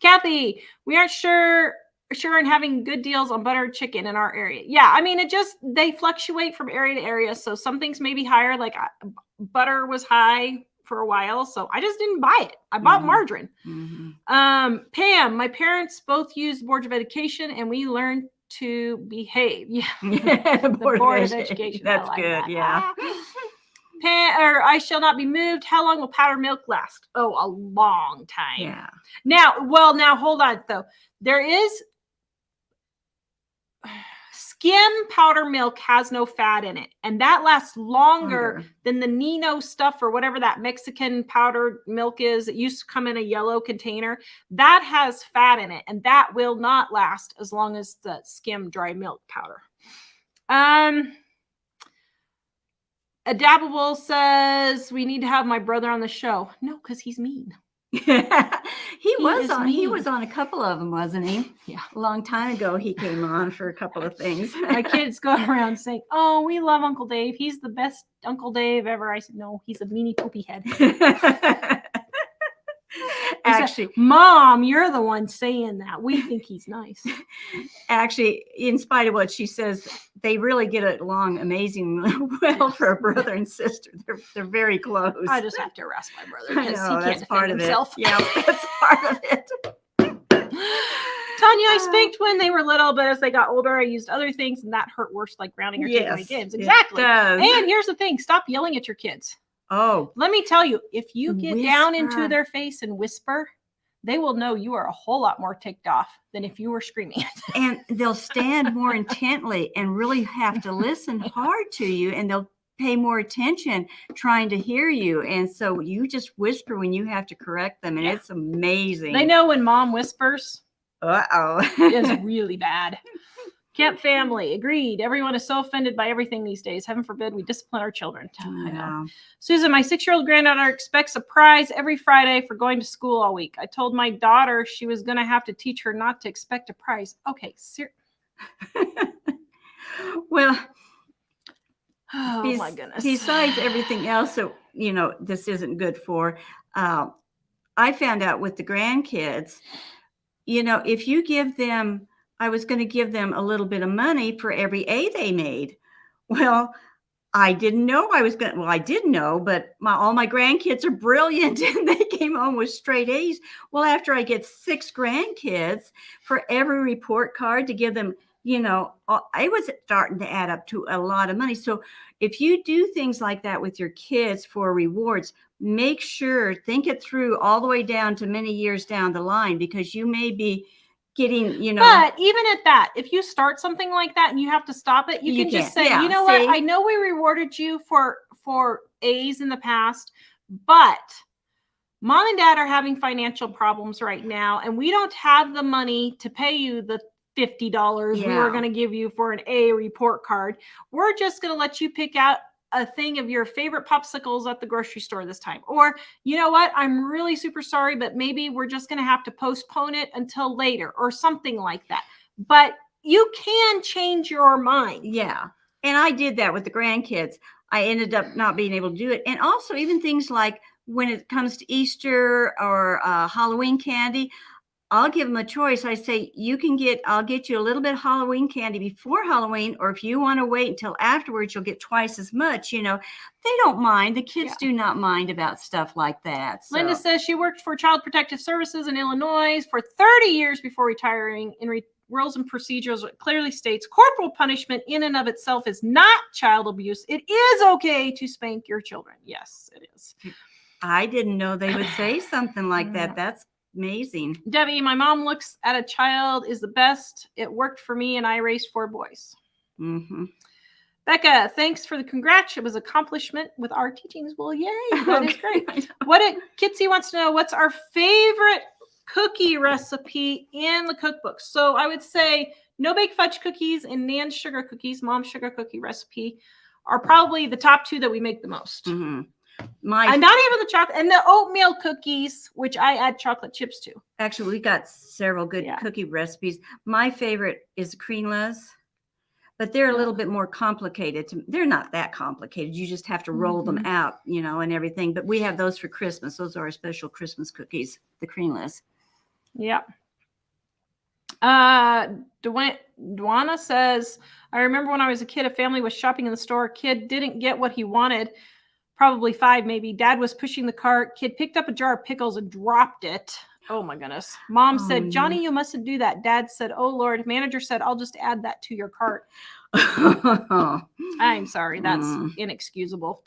A: Kathy, we aren't sure and having good deals on butter chicken in our area. Yeah, I mean, they fluctuate from area to area. So some things may be higher, like butter was high for a while, so I just didn't buy it. I bought margarine.
B: Mm-hmm.
A: Pam, my parents both used board of education, and we learned to behave. Yeah, the board of education.
B: That's good.
A: That.
B: Yeah.
A: I shall not be moved. How long will powdered milk last? Oh, a long time.
B: Yeah.
A: Now hold on though. There is skim powder milk has no fat in it, and that lasts longer than the Nino stuff or whatever that Mexican powdered milk is. It used to come in a yellow container. That has fat in it, and that will not last as long as the skim dry milk powder. Adaptable says we need to have my brother on the show. No, because he's mean.
B: He was on a couple of them, wasn't he?
A: Yeah.
B: A long time ago, he came on for a couple of things.
A: My kids go around saying, oh, we love Uncle Dave. He's the best Uncle Dave ever. I said, no, he's a meanie poopy head. Actually, Mom, you're the one saying that. We think he's nice.
B: Actually, in spite of what she says, they really get along amazingly well for a brother and sister. They're very close.
A: I just have to arrest my brother
B: I
A: because
B: know,
A: he
B: that's
A: can't
B: part
A: defend
B: of
A: himself.
B: it. Yeah, that's part of it.
A: Tanya, I spanked when they were little, but as they got older, I used other things, and that hurt worse, like grounding or taking away games. Exactly. And here's the thing: stop yelling at your kids.
B: Oh,
A: let me tell you, if you get down into their face and whisper, they will know you are a whole lot more ticked off than if you were screaming.
B: And they'll stand more intently and really have to listen hard to you, and they'll pay more attention trying to hear you. And so you just whisper when you have to correct them, and it's amazing.
A: They know when Mom whispers.
B: Uh-oh.
A: It's really bad. Camp family, agreed. Everyone is so offended by everything these days. Heaven forbid we discipline our children. I know. Susan, my 6-year-old granddaughter expects a prize every Friday for going to school all week. I told my daughter she was going to have to teach her not to expect a prize. Okay,
B: well,
A: oh my goodness.
B: Besides everything else that, this isn't good for, I found out with the grandkids, if you give them, I was going to give them a little bit of money for every A they made. Well, I didn't know I did know, but all my grandkids are brilliant, and they came home with straight A's. Well, after I get 6 grandkids, for every report card to give them, I was starting to add up to a lot of money. So if you do things like that with your kids for rewards, make sure, think it through all the way down to many years down the line, because you may be getting,
A: But even at that, if you start something like that and you have to stop it, you can just say,
B: yeah,
A: you know what? I know we rewarded you for A's in the past, but Mom and Dad are having financial problems right now, and we don't have the money to pay you the $50 we were going to give you for an A report card. We're just going to let you pick out a thing of your favorite popsicles at the grocery store this time. Or, you know what? I'm really super sorry, but maybe we're just going to have to postpone it until later or something like that. But you can change your mind.
B: Yeah. And I did that with the grandkids. I ended up not being able to do it. And also even things like when it comes to Easter or Halloween candy, I'll give them a choice. I say, I'll get you a little bit of Halloween candy before Halloween, or if you want to wait until afterwards, you'll get twice as much. They don't mind. The kids do not mind about stuff like that. So.
A: Linda says she worked for Child Protective Services in Illinois for 30 years before retiring. In rules and procedures, it clearly states corporal punishment in and of itself is not child abuse. It is okay to spank your children. Yes, it is.
B: I didn't know they would say something like that. That's amazing.
A: Debbie, my mom looks at a child is the best. It worked for me, and I raised 4 boys.
B: Mm-hmm.
A: Becca, thanks for the congrats. It was accomplishment with our teachings. Well, yay, that is great. Kitsy wants to know, what's our favorite cookie recipe in the cookbook? So I would say no bake fudge cookies and Nan's sugar cookies, Mom's sugar cookie recipe, are probably the top 2 that we make the most.
B: Mm-hmm.
A: And not even the chocolate and the oatmeal cookies, which I add chocolate chips to.
B: Actually, we got several good cookie recipes. My favorite is creamless, but they're a little bit more complicated. They're not that complicated. You just have to roll them out, and everything. But we have those for Christmas. Those are our special Christmas cookies, the creamless.
A: Yeah. Dwana says, I remember when I was a kid, a family was shopping in the store. A kid didn't get what he wanted. Probably 5, maybe. Dad was pushing the cart. Kid picked up a jar of pickles and dropped it. Oh my goodness. Mom said, Johnny, you mustn't do that. Dad said, oh Lord. Manager said, I'll just add that to your cart. I'm sorry. That's inexcusable.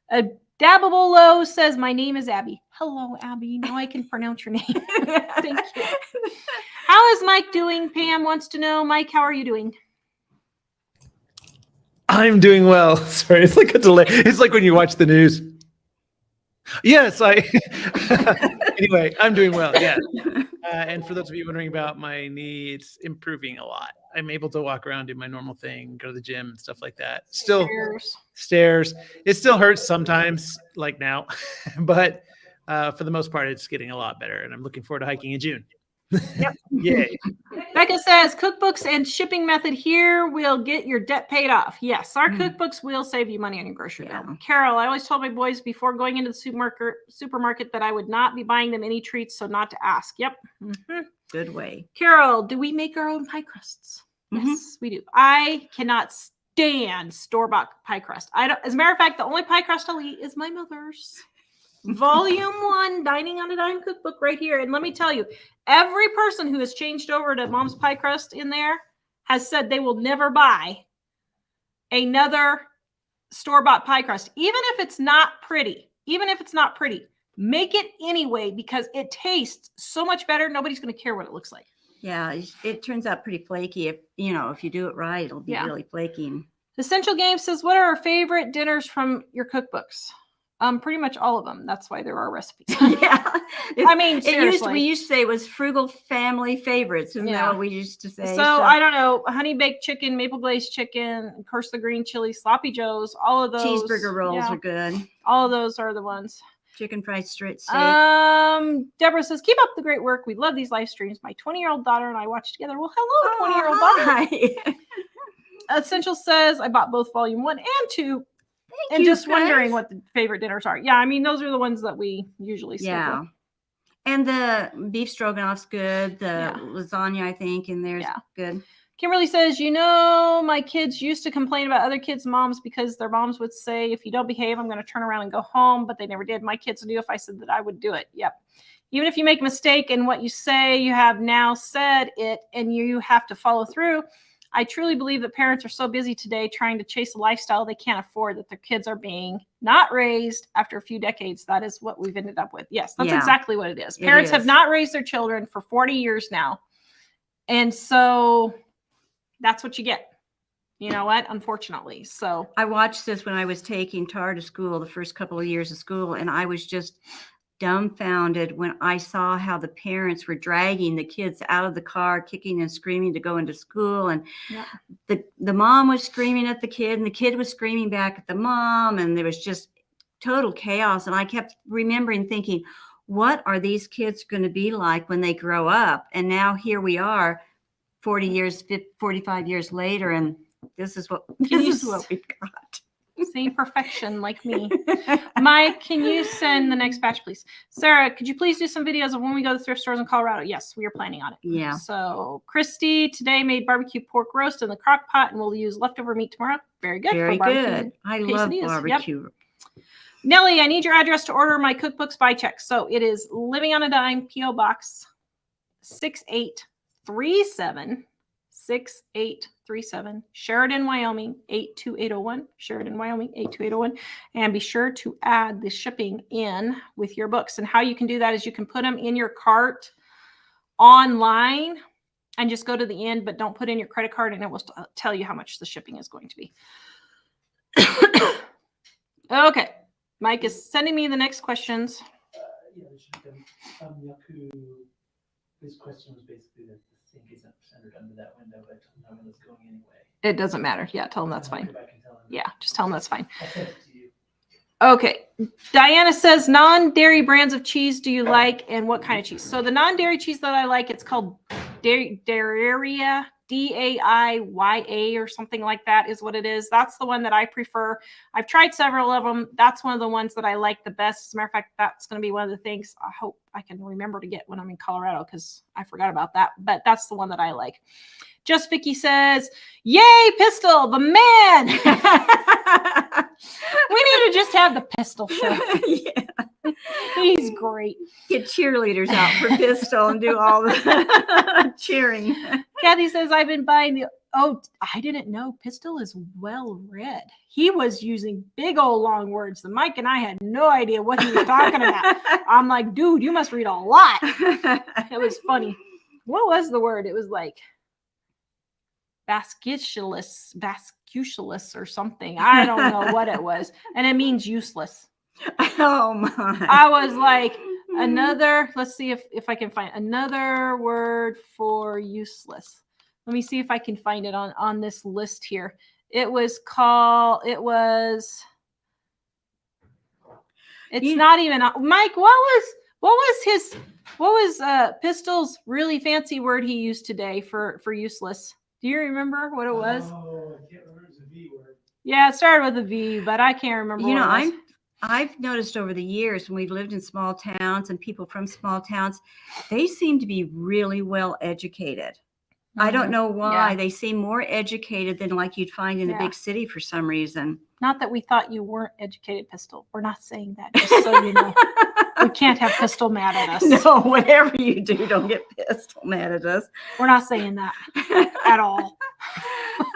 A: Dabbable Low says, my name is Abby. Hello, Abby. Now I can pronounce your name. Thank you. How is Mike doing? Pam wants to know. Mike, how are you doing?
C: I'm doing well. Sorry, it's like a delay. It's like when you watch the news. Yes, anyway, I'm doing well. Yeah. And for those of you wondering about my knee, it's improving a lot. I'm able to walk around, do my normal thing, go to the gym and stuff like that. Still stairs. It still hurts sometimes, like now, but for the most part, it's getting a lot better. And I'm looking forward to hiking in June.
A: Yep.
C: Yay.
A: Becca says cookbooks and shipping method here will get your debt paid off. Yes, our cookbooks will save you money on your grocery bill. Carol, I always told my boys before going into the supermarket that I would not be buying them any treats, so not to ask. Yep. Mm-hmm.
B: Good way.
A: Carol, do we make our own pie crusts? Yes, we do. I cannot stand store-bought pie crust. As a matter of fact, the only pie crust I'll eat is my mother's. Volume 1, Dining on a Dime cookbook right here. And let me tell you, every person who has changed over to Mom's Pie Crust in there has said they will never buy another store-bought pie crust. Even if it's not pretty, make it anyway because it tastes so much better. Nobody's going to care what it looks like.
B: Yeah, it turns out pretty flaky. If you do it right, it'll be really flaky.
A: Essential Game says, what are our favorite dinners from your cookbooks? Pretty much all of them. That's why there are recipes.
B: Yeah.
A: Seriously.
B: We used to say it was frugal family favorites. Isn't that what we used to say?
A: So I don't know. Honey baked chicken, maple glazed chicken, of course, the green chili, sloppy joes, all of those.
B: Cheeseburger rolls are good.
A: All of those are the ones.
B: Chicken fried straight steak.
A: Deborah says, keep up the great work. We love these live streams. My 20-year-old daughter and I watch together. Well, hello, 20-year-old daughter. Essential says, I bought both volume 1 and 2. Wondering what the favorite dinners are. Yeah, those are the ones that we usually stick with.
B: And the beef stroganoff's good. The lasagna, I think, in there's good.
A: Kimberly says, my kids used to complain about other kids' moms because their moms would say, if you don't behave, I'm going to turn around and go home. But they never did. My kids knew if I said that I would do it. Yep. Even if you make a mistake in what you say, you have now said it and you have to follow through. I truly believe that parents are so busy today trying to chase a lifestyle they can't afford that their kids are being not raised after a few decades. That is what we've ended up with. Yes, that's exactly what it is. Parents have not raised their children for 40 years now. And so that's what you get. You know what? Unfortunately. So
B: I watched this when I was taking Tar to school, the first couple of years of school, and I was just dumbfounded when I saw how the parents were dragging the kids out of the car, kicking and screaming to go into school. And
A: yeah.
B: the mom was screaming at the kid, and the kid was screaming back at the mom, and there was just total chaos. And I kept remembering thinking, what are these kids going to be like when they grow up? And now here we are 45 years later, and this is what we got.
A: Same perfection like me. Mike, can you send the next batch, please? Sarah, could you please do some videos of when we go to thrift stores in Colorado? Yes, we are planning on it.
B: Yeah.
A: So Christy today made barbecue pork roast in the crock pot, and we'll use leftover meat tomorrow. Very good.
B: Very good. I love barbecue.
A: Yep. Nellie, I need your address to order my cookbooks by check. So it is Living on a Dime, P.O. Box 6837. 6837 Sheridan, Wyoming 82801. Sheridan, Wyoming 82801. And be sure to add the shipping in with your books. And how you can do that is you can put them in your cart online and just go to the end, but don't put in your credit card, and it will tell you how much the shipping is going to be. Okay. Mike is sending me the next questions.
C: Yeah, there should be Yaku. His question was basically that the sink isn't centered under that window, but no one is going anyway.
A: It doesn't matter. Yeah, tell him that's fine. Yeah, just tell him that's fine.
C: I'll send it to you.
A: Okay. Diana says, non-dairy brands of cheese do you like, and what kind of cheese? So the non-dairy cheese that I like, it's called Dairia, Daiya or something like that is what it is. That's the one that I prefer. I've tried several of them. That's one of the ones that I like the best. As a matter of fact, that's going to be one of the things I hope I can remember to get when I'm in Colorado, because I forgot about that. But that's the one that I like. Just Vicky says, yay, Pistol, the man. We need to just have the Pistol show.
B: Yeah.
A: He's great.
B: Get cheerleaders out for Pistol and do all the cheering.
A: Kathy says, I've been buying the, oh, I didn't know Pistol is well read. He was using big old long words. The Mike and I had no idea what he was talking about. I'm like, dude, you must read a lot. It was funny. What was the word? It was like vascuculus or something. I don't know what it was. And it means useless.
B: Oh my.
A: I was like, another, let's see if I can find another word for useless. Let me see if I can find it on this list here. It's not even, Mike, what was Pistol's really fancy word he used today for useless? Do you remember what it was?
C: Oh, I can't remember. It's a V word.
A: Yeah, it started with a V, but I can't remember.
B: You know, I've noticed over the years when we've lived in small towns and people from small towns, they seem to be really well educated. Mm-hmm. I don't know why. Yeah. They seem more educated than like you'd find in a big city for some reason.
A: Not that we thought you weren't educated, Pistol. We're not saying that, just so you know. We can't have Pistol mad at us.
B: No, whatever you do, don't get Pistol mad at us.
A: We're not saying that at all.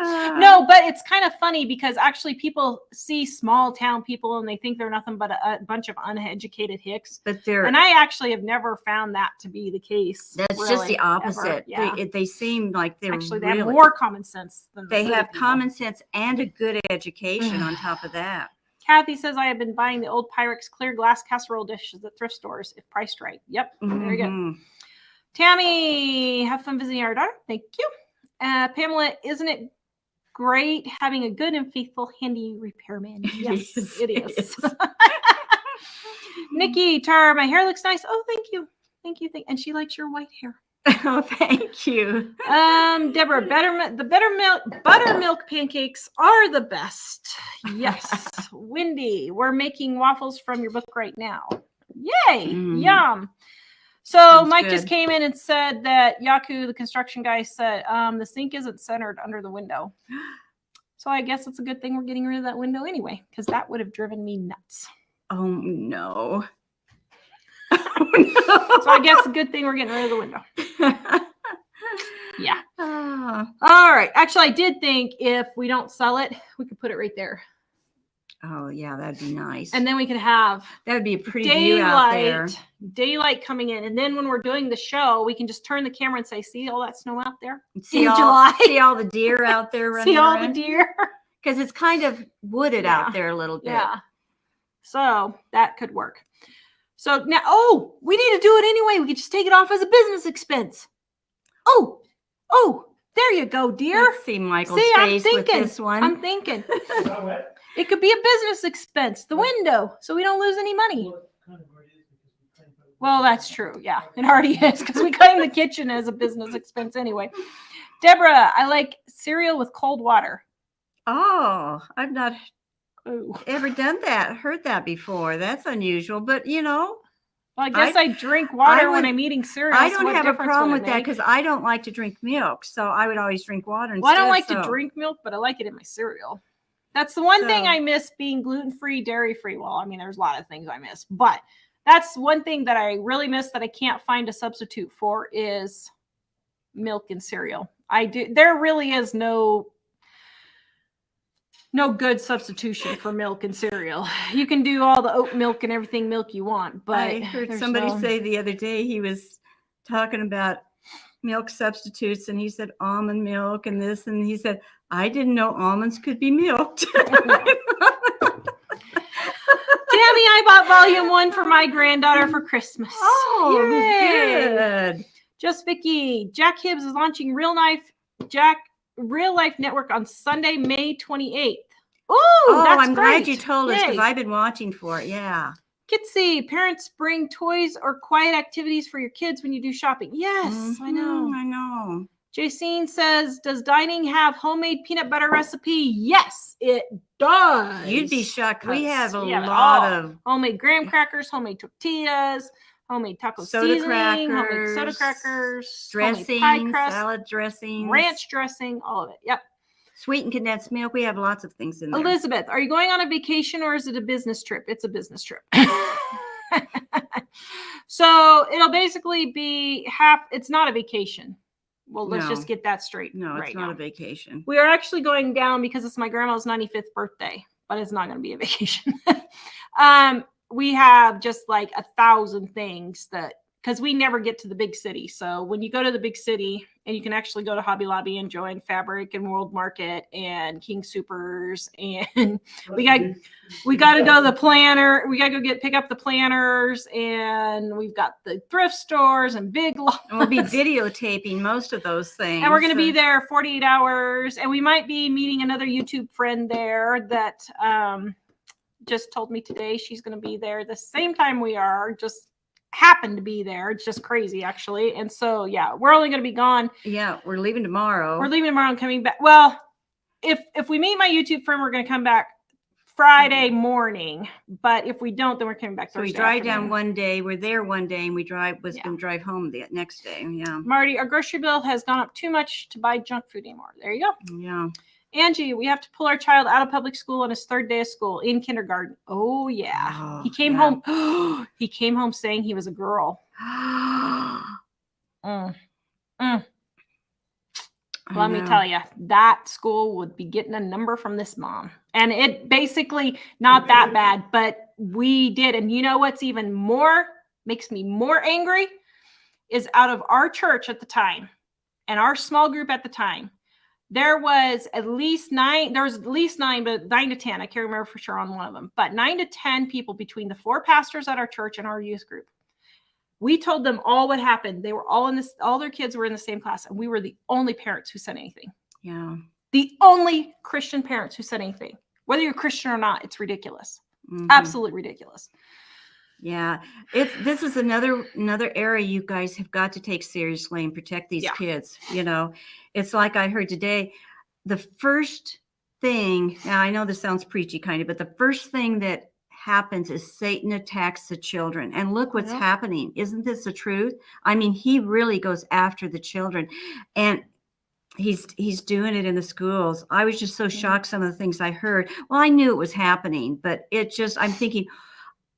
A: No, but it's kind of funny because actually people see small town people and they think they're nothing but a bunch of uneducated hicks.
B: But
A: and I actually have never found that to be the case.
B: That's really, just the opposite. Yeah. They seem like they're
A: actually, they have more common sense than
B: they have people. Common sense and a good education on top of that.
A: Kathy says, I have been buying the old Pyrex clear glass casserole dishes at thrift stores if priced right. Yep. Very good. Tammy, have fun visiting our daughter. Thank you. Pamela, isn't it great having a good and faithful handy repairman? Yes, it is. Nikki, Tar, my hair looks nice. Oh, thank you. Thank you. And she likes your white hair.
B: Oh, thank you.
A: Deborah, buttermilk pancakes are the best. Yes. Wendy, we're making waffles from your book right now. Yay. Yum. So sounds Mike good. Just came in and said that Yaku, the construction guy, said the sink isn't centered under the window. So I guess it's a good thing we're getting rid of that window anyway, because that would have driven me nuts.
B: Oh, no.
A: So I guess a good thing we're getting rid of the window. Yeah. All right. Actually, I did think if we don't sell it, we could put it right there.
B: Oh yeah, that'd be nice.
A: And then we could have
B: that would be a pretty view out there.
A: Daylight coming in. And then when we're doing the show, we can just turn the camera and say, see all that snow out there?
B: See
A: in
B: all,
A: July.
B: See all the deer out there running
A: See all
B: around?
A: the deer.
B: Because it's kind of wooded out there a little bit.
A: Yeah. So that could work. So now, we need to do it anyway. We could just take it off as a business expense. Oh, there you go, dear.
B: Let's see Michael's face with this one.
A: I'm thinking. It could be a business expense, the window, so we don't lose any money. Well, that's true. Yeah, it already is because we claim the kitchen as a business expense anyway. Deborah, I like cereal with cold water.
B: Oh, I've not ever done that, heard that before. That's unusual, but
A: Well, I guess I drink water when I'm eating cereal.
B: I don't have a problem with that because I don't like to drink milk, so I would always drink water instead.
A: Well, I don't like to drink milk, but I like it in my cereal. That's the one thing I miss, being gluten-free, dairy-free. Well, I mean, there's a lot of things I miss, but that's one thing that I really miss that I can't find a substitute for is milk and cereal. There really is no good substitution for milk and cereal. You can do all the oat milk and everything milk you want, but
B: I heard somebody say the other day, he was talking about milk substitutes and he said almond milk and this, and he said, I didn't know almonds could be milked.
A: Tammy, I bought volume 1 for my granddaughter for Christmas.
B: Oh,
A: yay.
B: Good.
A: Just Vicky. Jack Hibbs is launching Real Life Network on Sunday, May 28th.
B: Oh,
A: that's
B: I'm
A: great.
B: glad you told us because I've been watching for it. Yeah.
A: Kitsy, parents bring toys or quiet activities for your kids when you do shopping. Yes, I know. Jacine says, does dining have homemade peanut butter recipe? Yes, it does.
B: You'd be shocked. We have a
A: lot
B: lot of
A: homemade graham crackers, homemade tortillas, homemade taco seasoning, homemade soda crackers,
B: dressing,
A: pie crust,
B: salad dressing,
A: ranch dressing, all of it. Yep.
B: Sweetened condensed milk. We have lots of things in there.
A: Elizabeth, are you going on a vacation or is it a business trip? It's a business trip. So it'll basically be it's not a vacation. Well, let's just get that straight.
B: No, it's not a vacation.
A: We are actually going down because it's my grandma's 95th birthday, but it's not going to be a vacation. We have just like 1,000 things because we never get to the big city. So when you go to the big city, and you can actually go to Hobby Lobby and Joann Fabric and World Market and King Supers, and we got to go to the planner. We got to pick up the planners, and we've got the thrift stores and Big Lots.
B: And we'll be videotaping most of those things.
A: And we're going to be there 48 hours, and we might be meeting another YouTube friend there that just told me today she's going to be there the same time we are. Just happened to be there. It's just crazy, actually. And so, yeah, we're only going to be gone.
B: Yeah, we're leaving tomorrow.
A: We're leaving tomorrow and coming back. Well, if we meet my YouTube friend, we're going to come back Friday morning. But if we don't, then we're coming back Thursday.
B: So we drive down one day, we're there one day, and we drive home the next day. Yeah.
A: Marty, our grocery bill has gone up too much to buy junk food anymore. There you go.
B: Yeah.
A: Angie, we have to pull our child out of public school on his 3rd day of school in kindergarten. Oh, yeah.
B: Oh,
A: he came home. He came home saying he was a girl. Let me tell you, that school would be getting a number from this mom. And it basically not that bad, but we did. And you know what's even makes me more angry is out of our church at the time and our small group at the time. There was at least 9, but 9 to 10. I can't remember for sure on one of them, but 9 to 10 people between the 4 pastors at our church and our youth group. We told them all what happened. They were all all their kids were in the same class, and we were the only parents who said anything.
B: Yeah.
A: The only Christian parents who said anything. Whether you're Christian or not, it's ridiculous. Mm-hmm. Absolutely ridiculous.
B: Yeah. This is another area you guys have got to take seriously and protect these kids. You know, it's like I heard today, the first thing, now I know this sounds preachy kind of, but the first thing that happens is Satan attacks the children. And look what's happening. Isn't this the truth? I mean, he really goes after the children, and he's doing it in the schools. I was just so shocked some of the things I heard. Well, I knew it was happening, but I'm thinking,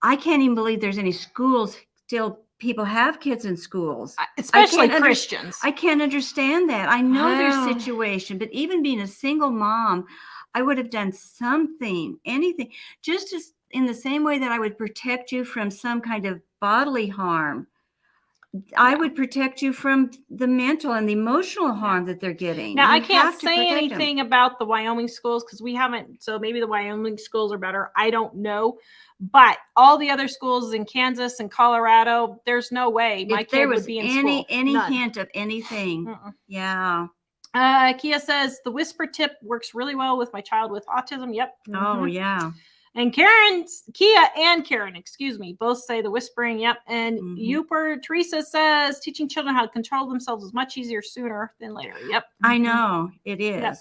B: I can't even believe there's any schools still people have kids in schools.
A: especially
B: can't
A: Christians.
B: I can't understand that. I know
A: Wow.
B: their situation, but even being a single mom, I would have done something, anything, just as in the same way that I would protect you from some kind of bodily harm. I would protect you from the mental and the emotional harm that they're getting.
A: Now, I
B: You
A: can't
B: have to
A: say
B: protect them.
A: anything about the Wyoming schools because we haven't. So maybe the Wyoming schools are better. I don't know. But all the other schools in Kansas and Colorado, there's no way my
B: If there
A: kid
B: was
A: would be in
B: any
A: school. None.
B: hint of anything,
A: Mm-mm.
B: yeah.
A: Kia says the whisper tip works really well with my child with autism. Yep.
B: Oh,
A: Mhm.
B: yeah.
A: And Kia and Karen, excuse me, both say the whispering. Yep. And Youper Teresa says teaching children how to control themselves is much easier sooner than later. Yep.
B: I know it is.
A: Yep.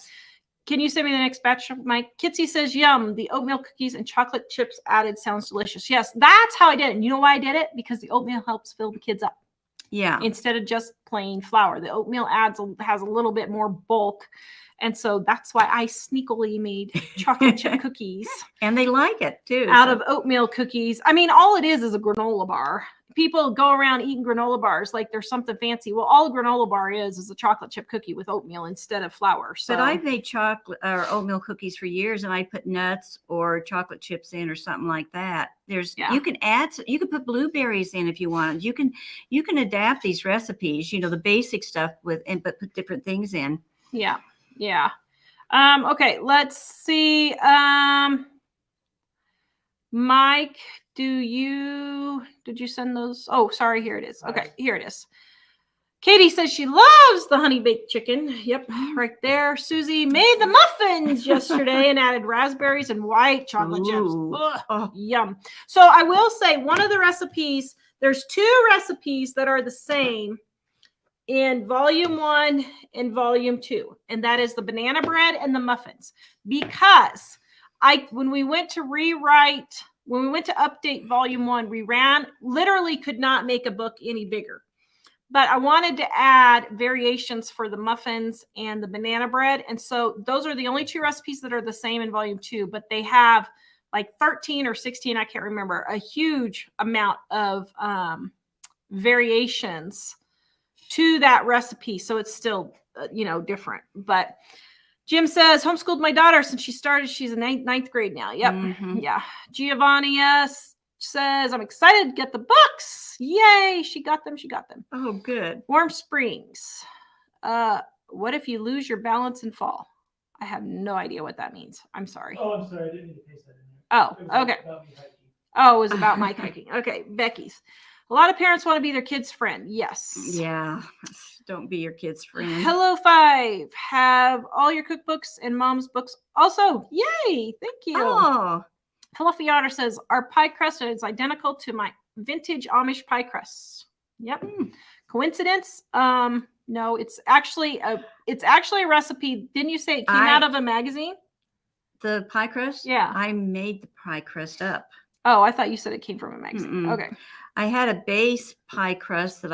A: Can you send me the next batch of Mike? Kitsy says, yum, the oatmeal cookies and chocolate chips added sounds delicious. Yes, that's how I did it. And you know why I did it? Because the oatmeal helps fill the kids up.
B: Yeah.
A: Instead of just plain flour. The oatmeal has a little bit more bulk. And so that's why I sneakily made chocolate chip cookies.
B: And they like it too.
A: Out of oatmeal cookies. I mean, all it is a granola bar. People go around eating granola bars like there's something fancy. Well, all a granola bar is a chocolate chip cookie with oatmeal instead of flour. So.
B: But I've made chocolate or oatmeal cookies for years, and I put nuts or chocolate chips in or something like that. You can put blueberries in if you want. You can adapt these recipes, the basic stuff but put different things in.
A: Yeah. Yeah. Okay, let's see. Mike, did you send those? Oh, sorry, here it is. Okay, here it is. Katie says she loves the honey baked chicken. Yep, right there. Susie made the muffins yesterday and added raspberries and white chocolate chips. Ugh, yum. So I will say one of the recipes, there's 2 recipes that are the same in volume 1 and volume 2, and that is the banana bread and the muffins. Because when we went to update volume 1, we literally could not make a book any bigger. But I wanted to add variations for the muffins and the banana bread. And so those are the only 2 recipes that are the same in volume 2, but they have like 13 or 16, I can't remember, a huge amount of variations to that recipe. So it's still, different. But Jim says, homeschooled my daughter since she started. She's in ninth grade now. Yep. Mm-hmm. Yeah. Giovanni says, I'm excited to get the books. Yay. She got them.
B: Oh, good.
A: Warm Springs. What if you lose your balance and fall? I have no idea what that means. I'm sorry.
C: Oh, I'm sorry. I didn't need to paste that in there.
A: Oh, okay. It was about Mike hiking. Okay. Becky's. A lot of parents want to be their kid's friend. Yes.
B: Yeah. Don't be your kid's friend.
A: Hello 5. Have all your cookbooks and mom's books also. Yay. Thank you.
B: Oh.
A: Fluffy Otter says, our pie crust is identical to my vintage Amish pie crusts. Yep. Coincidence? No, it's actually a recipe. Didn't you say it came out of a magazine?
B: The pie crust?
A: Yeah.
B: I made the pie crust up.
A: Oh, I thought you said it came from a magazine.
B: Mm-mm.
A: Okay.
B: I had a base pie crust that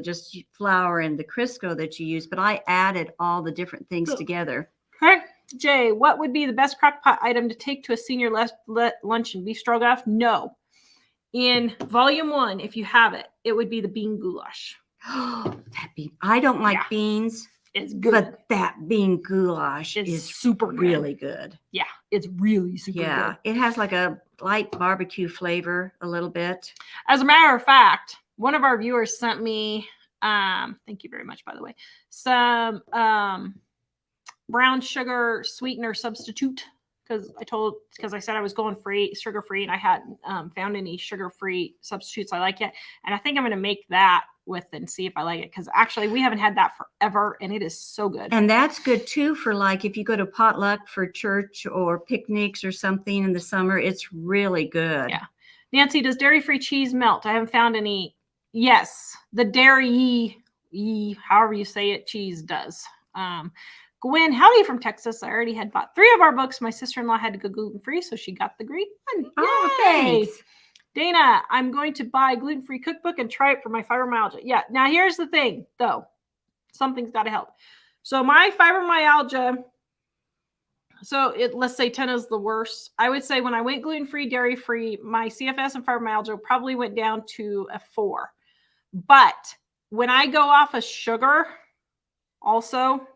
B: just flour and the Crisco that you use, but I added all the different things together.
A: Okay. Jay, what would be the best crock pot item to take to a senior luncheon? Beef stroganoff? No. In volume 1, if you have it, it would be the bean goulash.
B: I don't like beans.
A: It's good.
B: But that bean goulash is
A: super good.
B: Really good.
A: Yeah, it's really super good.
B: Yeah, it has like a light barbecue flavor a little bit.
A: As a matter of fact, one of our viewers sent me, thank you very much, by the way, some brown sugar sweetener substitute because I said I was going sugar-free, and I hadn't found any sugar-free substitutes I like yet. And I think I'm going to make that and see if I like it, because actually we haven't had that forever, and it is so good.
B: And that's good too for like if you go to potluck for church or picnics or something in the summer. It's really good.
A: Yeah. Nancy, does dairy-free cheese melt? I haven't found any. Yes, the dairy, however you say it, cheese does. Gwen, howdy from Texas. I already had bought 3 of our books. My sister-in-law had to go gluten-free, so she got the green one.
B: Oh,
A: Yay!
B: thanks.
A: Dana, I'm going to buy a gluten-free cookbook and try it for my fibromyalgia. Yeah, now here's the thing, though. Something's got to help. So my fibromyalgia, let's say 10 is the worst. I would say when I went gluten-free, dairy-free, my CFS and fibromyalgia probably went down to a 4. But when I go off of sugar also,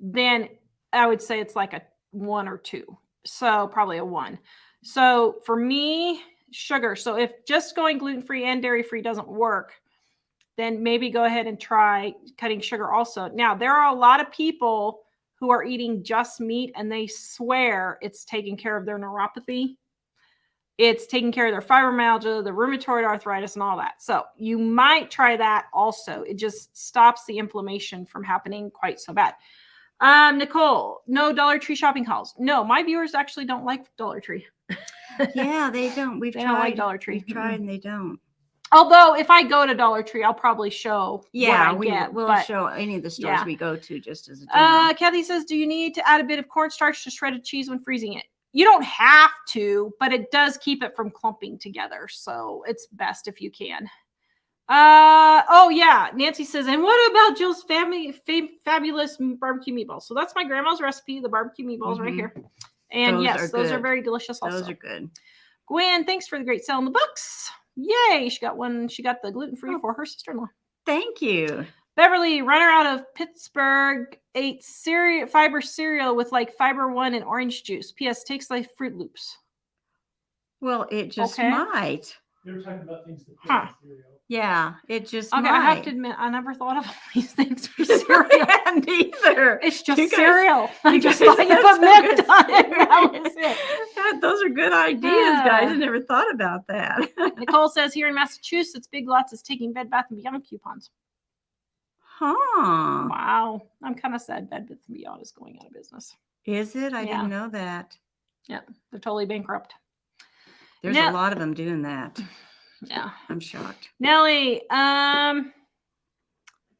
A: then I would say it's like a 1 or 2. So probably a 1. So for me, sugar. So if just going gluten-free and dairy-free doesn't work, then maybe go ahead and try cutting sugar also. Now, there are a lot of people who are eating just meat and they swear it's taking care of their neuropathy. It's taking care of their fibromyalgia, the rheumatoid arthritis, and all that. So you might try that also. It just stops the inflammation from happening quite so bad. Nicole, no Dollar Tree shopping hauls. No, my viewers actually don't like Dollar Tree.
B: Yeah, they don't.
A: They don't like Dollar Tree.
B: We've tried and they don't.
A: Although if I go to Dollar Tree, I'll probably show
B: Yeah,
A: what I get.
B: we'll show any of the stores
A: yeah.
B: we go to just as a demo.
A: Kathy says, do you need to add a bit of cornstarch to shredded cheese when freezing it? You don't have to, but it does keep it from clumping together. So it's best if you can. Oh yeah, Nancy says, and what about Jill's fabulous barbecue meatballs? So that's my grandma's recipe, the barbecue meatballs right here. And those are very delicious also.
B: Those are good.
A: Gwen, thanks for the great sale in the books. Yay, she got the gluten-free for her sister-in-law.
B: Thank you.
A: Beverly, runner out of Pittsburgh, ate fiber cereal with like Fiber One and orange juice. P.S. Takes like Fruit Loops.
B: Well, it just might.
C: They were talking about things that cereal.
B: Yeah, it just might.
A: I have to admit, I never thought of all these things for cereal.
B: Neither.
A: It's just cereal. I just thought you put milk on it. That was it.
B: Those are good ideas, guys. I never thought about that.
A: Nicole says here in Massachusetts, Big Lots is taking Bed Bath & Beyond coupons.
B: Huh.
A: Wow. I'm kind of sad Bed Bath & Beyond is going out of business.
B: Is it? I didn't know that.
A: Yeah, they're totally bankrupt.
B: There's a lot of them doing that.
A: Yeah.
B: I'm shocked.
A: Nellie,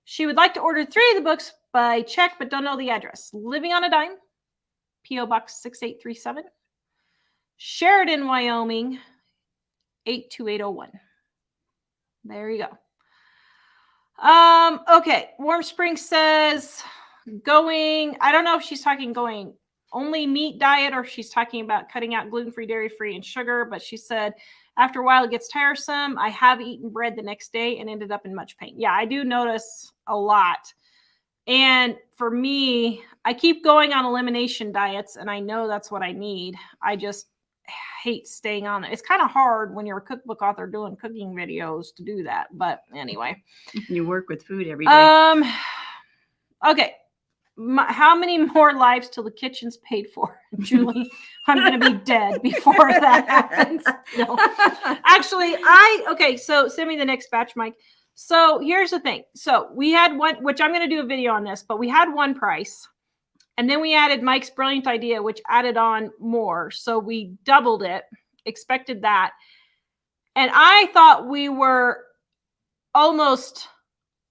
A: she would like to order 3 of the books by check, but don't know the address. Living on a Dime, P.O. Box 6837, Sheridan, Wyoming, 82801. There you go. Okay. Warm Spring says I don't know if she's talking going only meat diet or if she's talking about cutting out gluten-free, dairy-free, and sugar, but she said, after a while, it gets tiresome. I have eaten bread the next day and ended up in much pain. Yeah, I do notice a lot. And for me, I keep going on elimination diets, and I know that's what I need. I just hate staying on it. It's kind of hard when you're a cookbook author doing cooking videos to do that. But anyway.
B: You work with food every day.
A: Okay. How many more lives till the kitchen's paid for? Julie, I'm going to be dead before that happens. No. Actually, so send me the next batch, Mike. So here's the thing. So we had one, which I'm going to do a video on this, but we had one price. And then we added Mike's brilliant idea, which added on more. So we doubled it, expected that. And I thought we were almost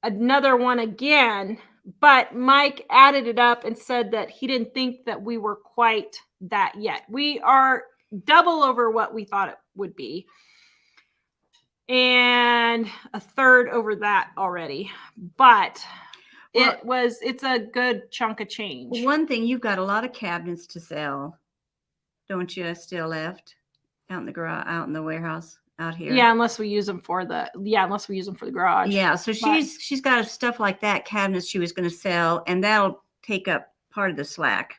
A: another one again. But Mike added it up and said that he didn't think that we were quite that yet. We are double over what we thought it would be. And a third over that already. But it's a good chunk of change.
B: One thing, you've got a lot of cabinets to sell, don't you, still left out in the garage, out in the warehouse? Out here.
A: Yeah, unless we use them for the garage.
B: Yeah, so she's got stuff like that, cabinets she was going to sell, and that'll take up part of the slack.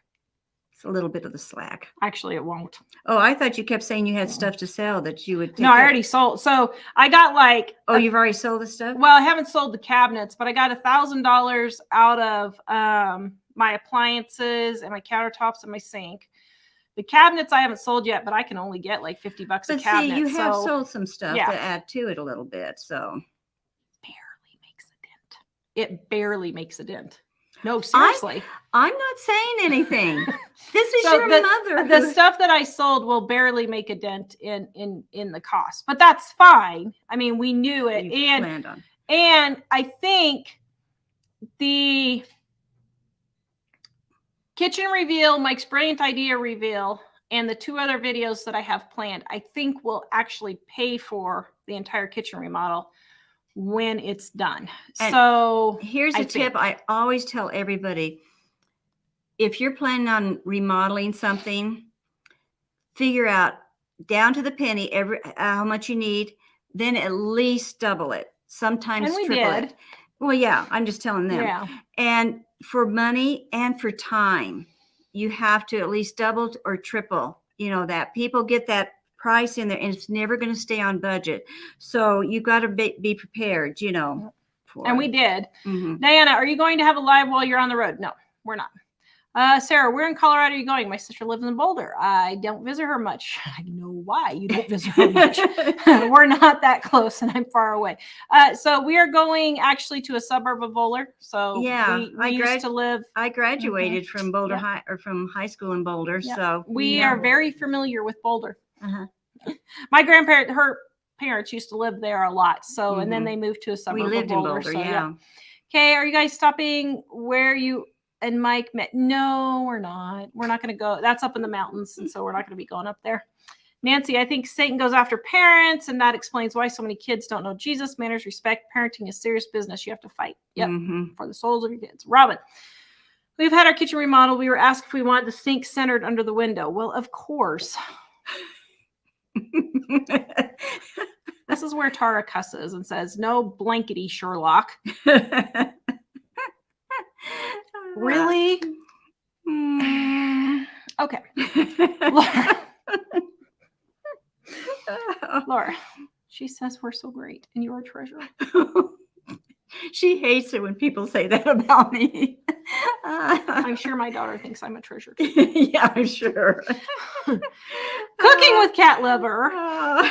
B: It's a little bit of the slack.
A: Actually, it won't.
B: Oh, I thought you kept saying you had stuff to sell that you would take.
A: No, I already sold. So I got like
B: you've already sold the stuff?
A: Well, I haven't sold the cabinets, but I got $1,000 out of my appliances and my countertops and my sink. The cabinets I haven't sold yet, but I can only get like $50 a cabinet.
B: See, you have sold some stuff to add to it a little bit, so.
A: Barely makes a dent. It barely makes a dent. No, seriously.
B: I'm not saying anything. This is your mother.
A: The stuff that I sold will barely make a dent in the cost, but that's fine. I mean, we knew it, and I think the kitchen reveal, Mike's brilliant idea reveal, and the 2 other videos that I have planned, I think will actually pay for the entire kitchen remodel when it's done. And so
B: here's a tip I always tell everybody. If you're planning on remodeling something, figure out down to the penny how much you need, then at least double it. sometimes
A: And we
B: triple
A: did.
B: it. Well, yeah, I'm just telling them.
A: Yeah.
B: And for money and for time, you have to at least double or triple, that people get that price in there, and it's never going to stay on budget. So you got to be prepared,
A: And we did.
B: Mm-hmm.
A: Diana, are you going to have a live while you're on the road? No, we're not. Sarah, where in Colorado are you going? My sister lives in Boulder. I don't visit her much. I know why you don't visit her much. We're not that close, and I'm far away. So we are going actually to a suburb of Boulder. So
B: yeah,
A: we used to live.
B: I graduated from Boulder High, or from high school in Boulder.
A: Yeah.
B: So
A: we are very familiar with Boulder.
B: Uh-huh.
A: My her parents used to live there a lot. So, and then they moved to a suburb
B: we lived
A: of Boulder.
B: in Boulder,
A: So,
B: yeah.
A: Okay, are you guys stopping where you and Mike met? No, we're not. We're not going to go. That's up in the mountains, and so we're not going to be going up there. Nancy, I think Satan goes after parents, and that explains why so many kids don't know Jesus. Manners, respect, parenting is serious business. You have to fight. Yep, for the souls of your kids. Robin, we've had our kitchen remodeled. We were asked if we wanted the sink centered under the window. Well, of course. This is where Tara cusses and says, no blankety Sherlock. Really? Okay. Laura, she says we're so great and you're a treasure.
B: She hates it when people say that about me.
A: I'm sure my daughter thinks I'm a treasure too.
B: Yeah, I'm sure.
A: Cooking with Cat Lover.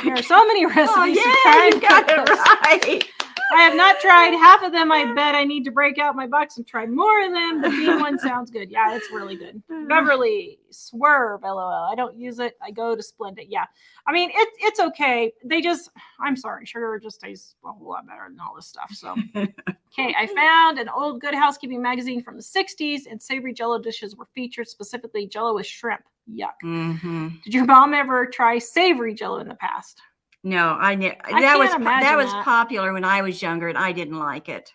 A: There are so many recipes to try and
B: got
A: cook
B: it
A: those.
B: right.
A: I have not tried half of them. I bet I need to break out my box and try more of them. The bean one sounds good. Yeah, it's really good. Beverly, Swerve, LOL. I don't use it. I go to Splendid. Yeah. I mean, it's okay. I'm sorry. Sugar just tastes a whole lot better than all this stuff. So, okay. I found an old Good Housekeeping magazine from the 60s, and savory Jell-O dishes were featured, specifically Jell-O with shrimp. Yuck. Did your mom ever try savory Jell-O in the past?
B: No, that was popular when I was younger, and I didn't like it.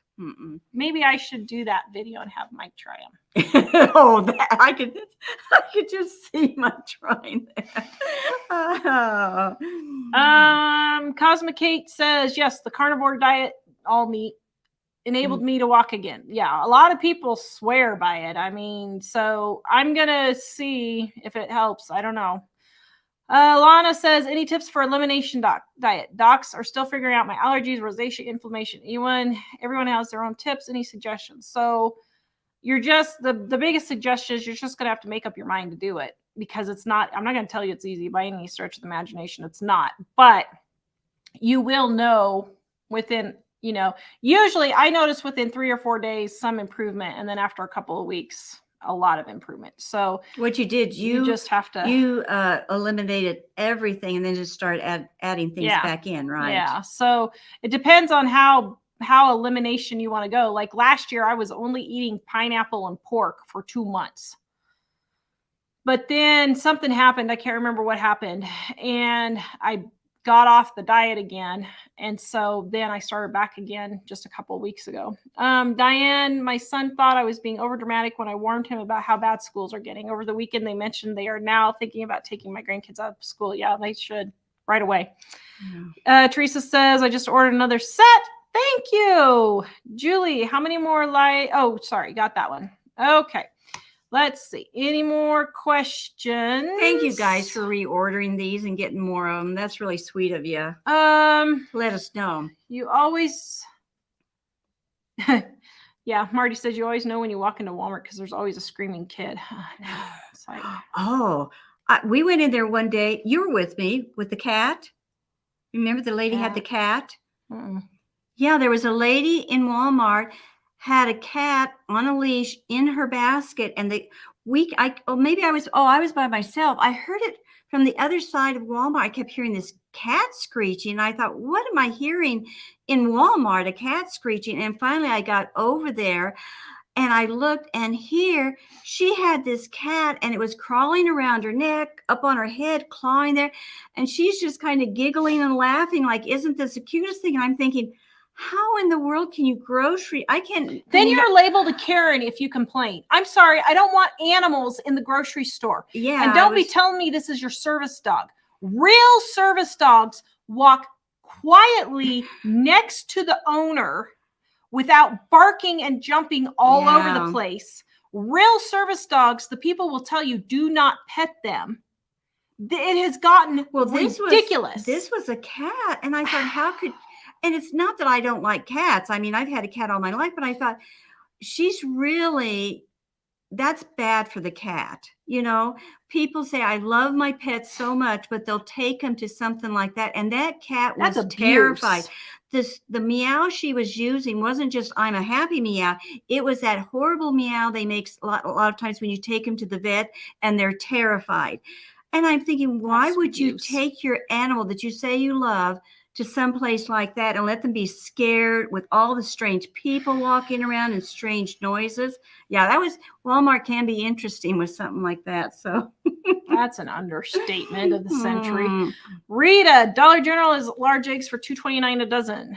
A: Maybe I should do that video and have Mike try them.
B: I could just see Mike trying that.
A: Cosmic Kate says, yes, the carnivore diet, all meat, enabled me to walk again. Yeah, a lot of people swear by it. I mean, so I'm gonna see if it helps. I don't know. Lana says, any tips for elimination diet? Docs are still figuring out my allergies, rosacea, inflammation. Everyone has their own tips. Any suggestions? So you're just, the biggest suggestion is you're just going to have to make up your mind to do it, because it's not, I'm not going to tell you it's easy by any stretch of the imagination. It's not, but you will know within, usually I notice within 3 or 4 days, some improvement. And then after a couple of weeks, a lot of improvement. So
B: what you did, you
A: just have to,
B: you eliminated everything and then just start adding things back in, right?
A: Yeah. So it depends on how elimination you want to go. Like last year, I was only eating pineapple and pork for 2 months. But then something happened. I can't remember what happened. And I got off the diet again. And so then I started back again just a couple of weeks ago. Diane, my son thought I was being overdramatic when I warned him about how bad schools are getting. Over the weekend, they mentioned they are now thinking about taking my grandkids out of school. Yeah, they should right away. Yeah. Teresa says, I just ordered another set. Thank you. Julie, how many more oh, sorry, got that one. Okay. Let's see. Any more questions?
B: Thank you guys for reordering these and getting more of them. That's really sweet of you. Let us know.
A: You always, yeah. Marty says you always know when you walk into Walmart because there's always a screaming kid. It's like,
B: we went in there one day. You were with me with the cat. Remember the lady had the cat? Yeah, there was a lady in Walmart had a cat on a leash in her basket, and I was by myself. I heard it from the other side of Walmart. I kept hearing this cat screeching, and I thought, what am I hearing in Walmart? A cat screeching. And finally I got over there and I looked, and here she had this cat, and it was crawling around her neck, up on her head, clawing there, and she's just kind of giggling and laughing like, isn't this the cutest thing? And I'm thinking, how in the world can you grocery? I can't.
A: Then you're labeled a Karen if you complain. I'm sorry. I don't want animals in the grocery store.
B: Yeah.
A: And don't be telling me this is your service dog. Real service dogs walk quietly next to the owner without barking and jumping all over the place. Real service dogs, the people will tell you, do not pet them. It has gotten ridiculous.
B: This was a cat. And I thought, how could, and it's not that I don't like cats. I mean, I've had a cat all my life, but I thought she's really, that's bad for the cat. You know, people say, I love my pets so much, but they'll take them to something like that. And that cat was terrified. The meow she was using wasn't just, I'm a happy meow. It was that horrible meow they make a lot of times when you take them to the vet and they're terrified. And I'm thinking, why would you take your animal that you say you love to someplace like that and let them be scared with all the strange people walking around and strange noises? Yeah, Walmart can be interesting with something like that. So
A: that's an understatement of the century. Rita, Dollar General is large eggs for $2.29 a dozen.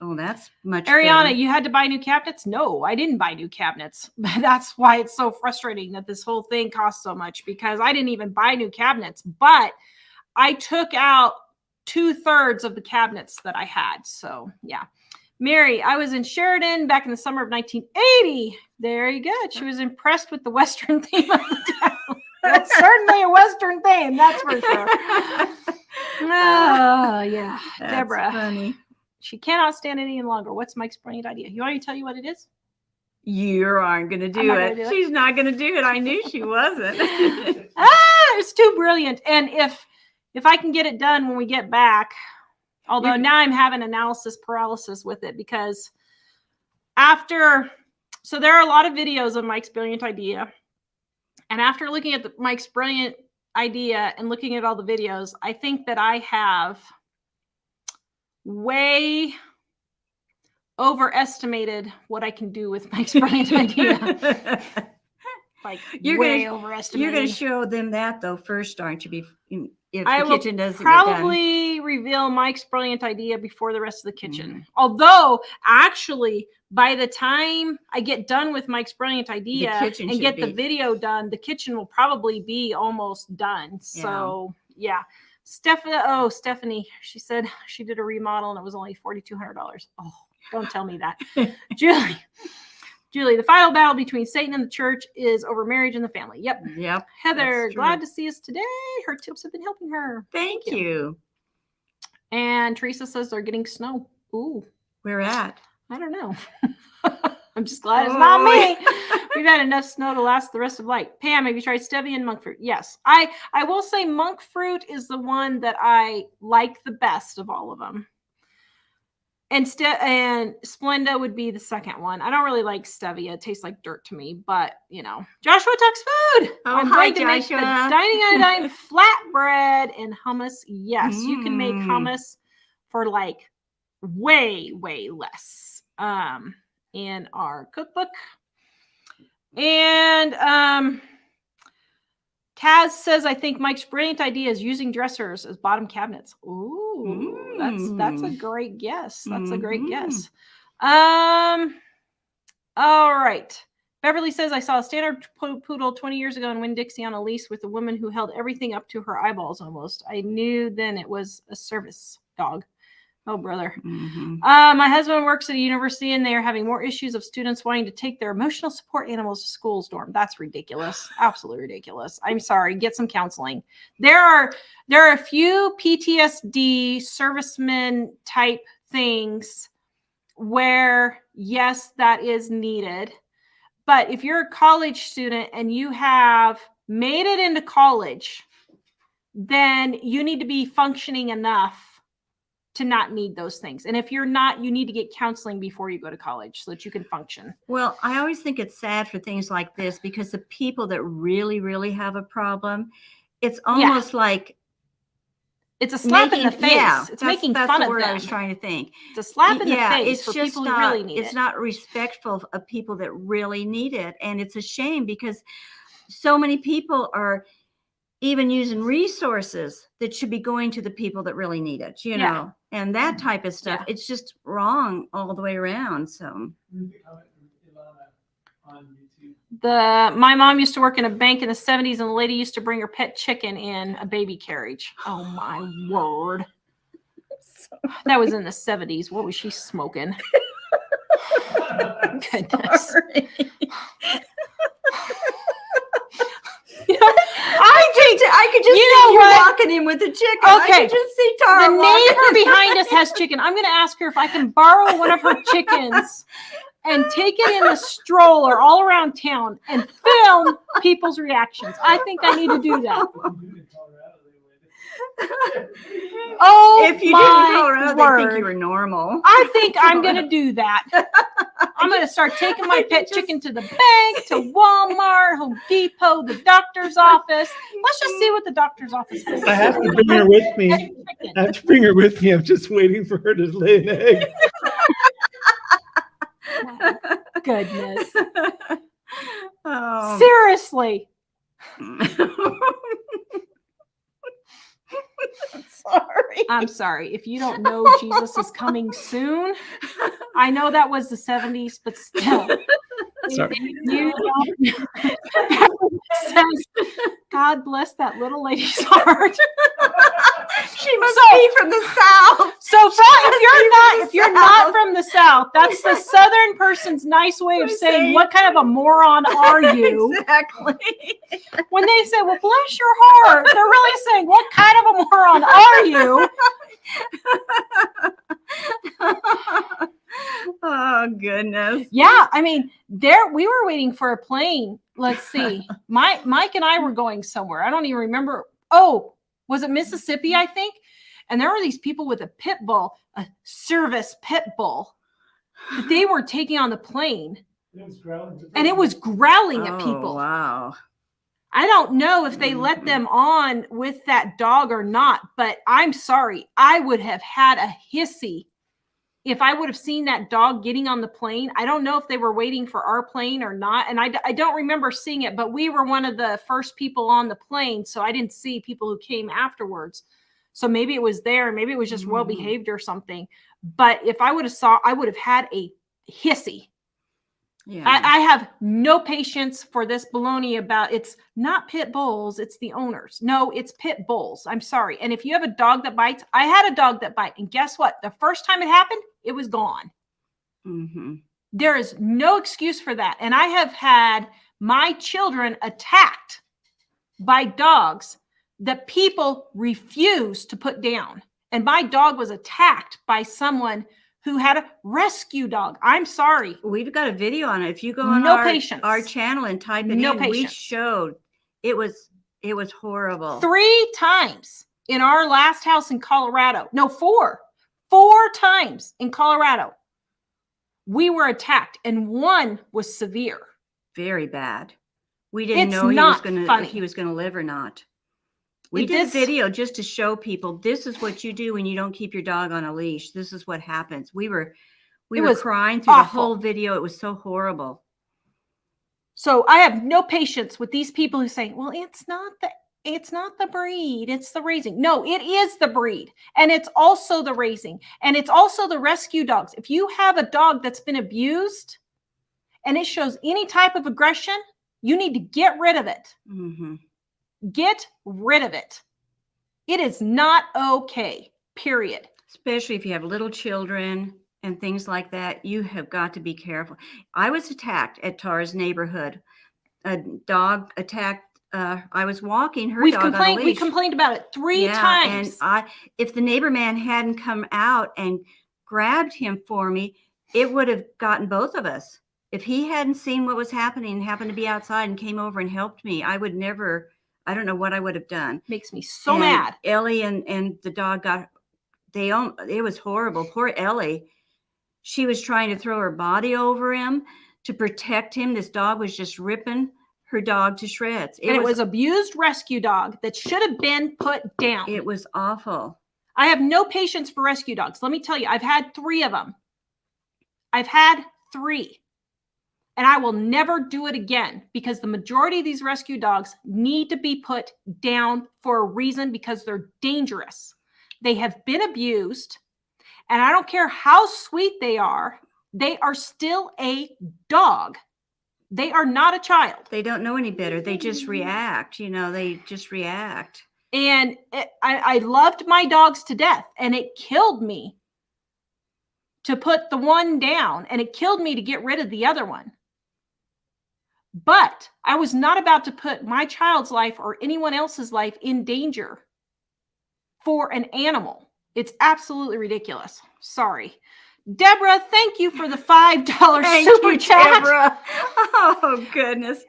B: Oh, that's much
A: Ariana,
B: better.
A: you had to buy new cabinets? No, I didn't buy new cabinets. That's why it's so frustrating that this whole thing costs so much, because I didn't even buy new cabinets, but I took out 2/3 of the cabinets that I had. So yeah. Mary, I was in Sheridan back in the summer of 1980. Very good. She was impressed with the Western theme of the town. That's certainly a Western theme, that's for sure. Oh, yeah.
B: That's
A: Deborah.
B: Funny.
A: She cannot stand it any longer. What's Mike's brilliant idea? You want me to tell you what it is?
B: You aren't going to do it. She's not going to do it. I knew she wasn't.
A: It's too brilliant. And if I can get it done when we get back, although now I'm having analysis paralysis with it, because so there are a lot of videos of Mike's brilliant idea. And after looking at Mike's brilliant idea and looking at all the videos, I think that I have way overestimated what I can do with Mike's brilliant idea. Like
B: you're
A: overestimated.
B: You're going to show them that though first, aren't you? If
A: I
B: the kitchen doesn't
A: probably reveal Mike's brilliant idea before the rest of the kitchen. Although, actually, by the time I get done with Mike's brilliant idea and get the video done, the kitchen will probably be almost done. So, yeah. Stephanie, she said she did a remodel and it was only $4,200. Oh, don't tell me that. Julie, the final battle between Satan and the church is over marriage and the family. Yep. Heather, glad to see us today. Her tips have been helping her.
B: Thank you.
A: And Teresa says they're getting snow. Ooh.
B: Where at?
A: I don't know. I'm just glad it's not me. We've had enough snow to last the rest of life. Pam, have you tried stevia and monk fruit? Yes. I will say monk fruit is the one that I like the best of all of them. And Splenda would be the second one. I don't really like stevia. It tastes like dirt to me, but you know. Joshua Tuck's food. I'm going to make the Dining on a Dime flatbread and hummus. Yes, you can make hummus for like way, way less in our cookbook. And Taz says, I think Mike's brilliant idea is using dressers as bottom cabinets. Ooh, that's a great guess. That's a great guess. All right. Beverly says, I saw a standard poodle 20 years ago in Winn-Dixie on a lease with a woman who held everything up to her eyeballs almost. I knew then it was a service dog. Oh, brother. My husband works at a university and they are having more issues of students wanting to take their emotional support animals to schools dorm. That's ridiculous. Absolutely ridiculous. I'm sorry. Get some counseling. There are a few PTSD servicemen type things where, yes, that is needed. But if you're a college student and you have made it into college, then you need to be functioning enough to not need those things. And if you're not, you need to get counseling before you go to college so that you can function.
B: Well, I always think it's sad for things like this because the people that really, really have a problem, it's almost like
A: it's a slap in the face.
B: Yeah,
A: it's making fun of them. That's the word
B: I was trying to think.
A: It's a slap in the face
B: it's
A: for
B: just
A: people who really need it.
B: It's not respectful of people that really need it. And it's a shame because so many people are even using resources that should be going to the people that really need it, you know, and that type of stuff. It's just wrong all the way around. So
A: my mom used to work in a bank in the 70s and the lady used to bring her pet chicken in a baby carriage. Oh my word. That was in the 70s. What was she smoking? Goodness.
B: Sorry.
A: I
B: I could just
A: you
B: see
A: know
B: you
A: what?
B: walking in with the chicken. I
A: Okay.
B: could just see Tara
A: The
B: walking
A: neighbor
B: in.
A: behind us has chicken. I'm going to ask her if I can borrow one of her chickens and take it in the stroller all around town and film people's reactions. I think I need to do that. Oh,
B: If you did in
A: my
B: Colorado, they think you
A: word.
B: were normal.
A: I think I'm going to do that. I'm going to start taking my pet chicken to the bank, to Walmart, Home Depot, the doctor's office. Let's just see what the doctor's office is.
C: I have to bring her with me. I have to bring her with me. I'm just waiting for her to lay an egg.
A: Goodness.
B: Oh.
A: Seriously.
B: Sorry.
A: I'm sorry. If you don't know Jesus is coming soon, I know that was the 70s, but still.
C: Sorry.
A: You don't says, God bless that little lady's heart.
B: She must be from the South.
A: So if you're not from the South, that's the Southern person's nice way of saying, what kind of a moron are you?
B: Exactly.
A: When they say, well, bless your heart, they're really saying, what kind of a moron are you?
B: Oh, goodness.
A: Yeah, I mean, we were waiting for a plane. Let's see. Mike and I were going somewhere. I don't even remember. Oh, was it Mississippi, I think? And there were these people with a pit bull, a service pit bull, that they were taking on the plane. And it was growling at people.
B: Oh, wow.
A: I don't know if they let them on with that dog or not, but I'm sorry. I would have had a hissy if I would have seen that dog getting on the plane. I don't know if they were waiting for our plane or not. And I don't remember seeing it, but we were one of the first people on the plane. So I didn't see people who came afterwards. So maybe it was there. Maybe it was just well behaved or something. But if I would have I would have had a hissy.
B: Yeah.
A: I have no patience for this baloney about it's not pit bulls, it's the owners. No, it's pit bulls. I'm sorry. And if you have a dog that bites, I had a dog that bite. And guess what? The first time it happened, it was gone.
B: Mm-hmm.
A: There is no excuse for that. And I have had my children attacked by dogs that people refuse to put down. And my dog was attacked by someone who had a rescue dog. I'm sorry.
B: We've got a video on it. If you go on
A: patience.
B: our channel and type it
A: No
B: in,
A: patience.
B: we showed it was horrible.
A: 3 times in our last house in Colorado. No, 4 times in Colorado. We were attacked, and one was severe.
B: Very bad. We didn't
A: It's
B: know
A: not
B: if he was gonna live or not. We did a
A: This-
B: video just to show people this is what you do when you don't keep your dog on a leash. This is what happens. We were
A: was
B: crying through
A: awful.
B: the whole video. It was so horrible.
A: So I have no patience with these people who say, well, it's not the breed, it's the raising. No, it is the breed. And it's also the raising. And it's also the rescue dogs. If you have a dog that's been abused and it shows any type of aggression, you need to get rid of it.
B: Mm-hmm.
A: Get rid of it. It is not okay, period.
B: Especially if you have little children and things like that, you have got to be careful. I was attacked at Tara's neighborhood. A dog attacked. I was walking her dog on a leash.
A: We complained about it 3 times.
B: And if the neighbor man hadn't come out and grabbed him for me, it would have gotten both of us. If he hadn't seen what was happening and happened to be outside and came over and helped me, I don't know what I would have done.
A: Makes me so mad.
B: Ellie and the dog it was horrible. Poor Ellie. She was trying to throw her body over him to protect him. This dog was just ripping her dog to shreds.
A: It was abused rescue dog that should have been put down.
B: It was awful.
A: I have no patience for rescue dogs. Let me tell you, I've had 3 of them. I've had 3. And I will never do it again because the majority of these rescue dogs need to be put down for a reason because they're dangerous. They have been abused. And I don't care how sweet they are still a dog. They are not a child.
B: They don't know any better. They just react. They just react.
A: And I loved my dogs to death, and it killed me to put the one down, and it killed me to get rid of the other one. But I was not about to put my child's life or anyone else's life in danger for an animal. It's absolutely ridiculous. Sorry. Deborah, thank you for the $5 super chat.
B: Deborah. Oh, goodness.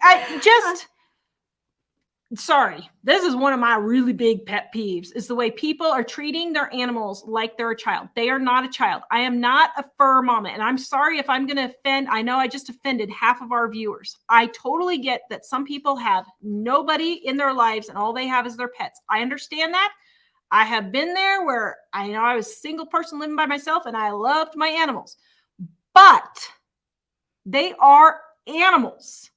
A: Sorry. This is one of my really big pet peeves, is the way people are treating their animals like they're a child. They are not a child. I am not a fur mama, and I'm sorry if I'm going to offend. I know I just offended half of our viewers. I totally get that some people have nobody in their lives and all they have is their pets. I understand that. I have been there where I know I was a single person living by myself and I loved my animals, but they are animals.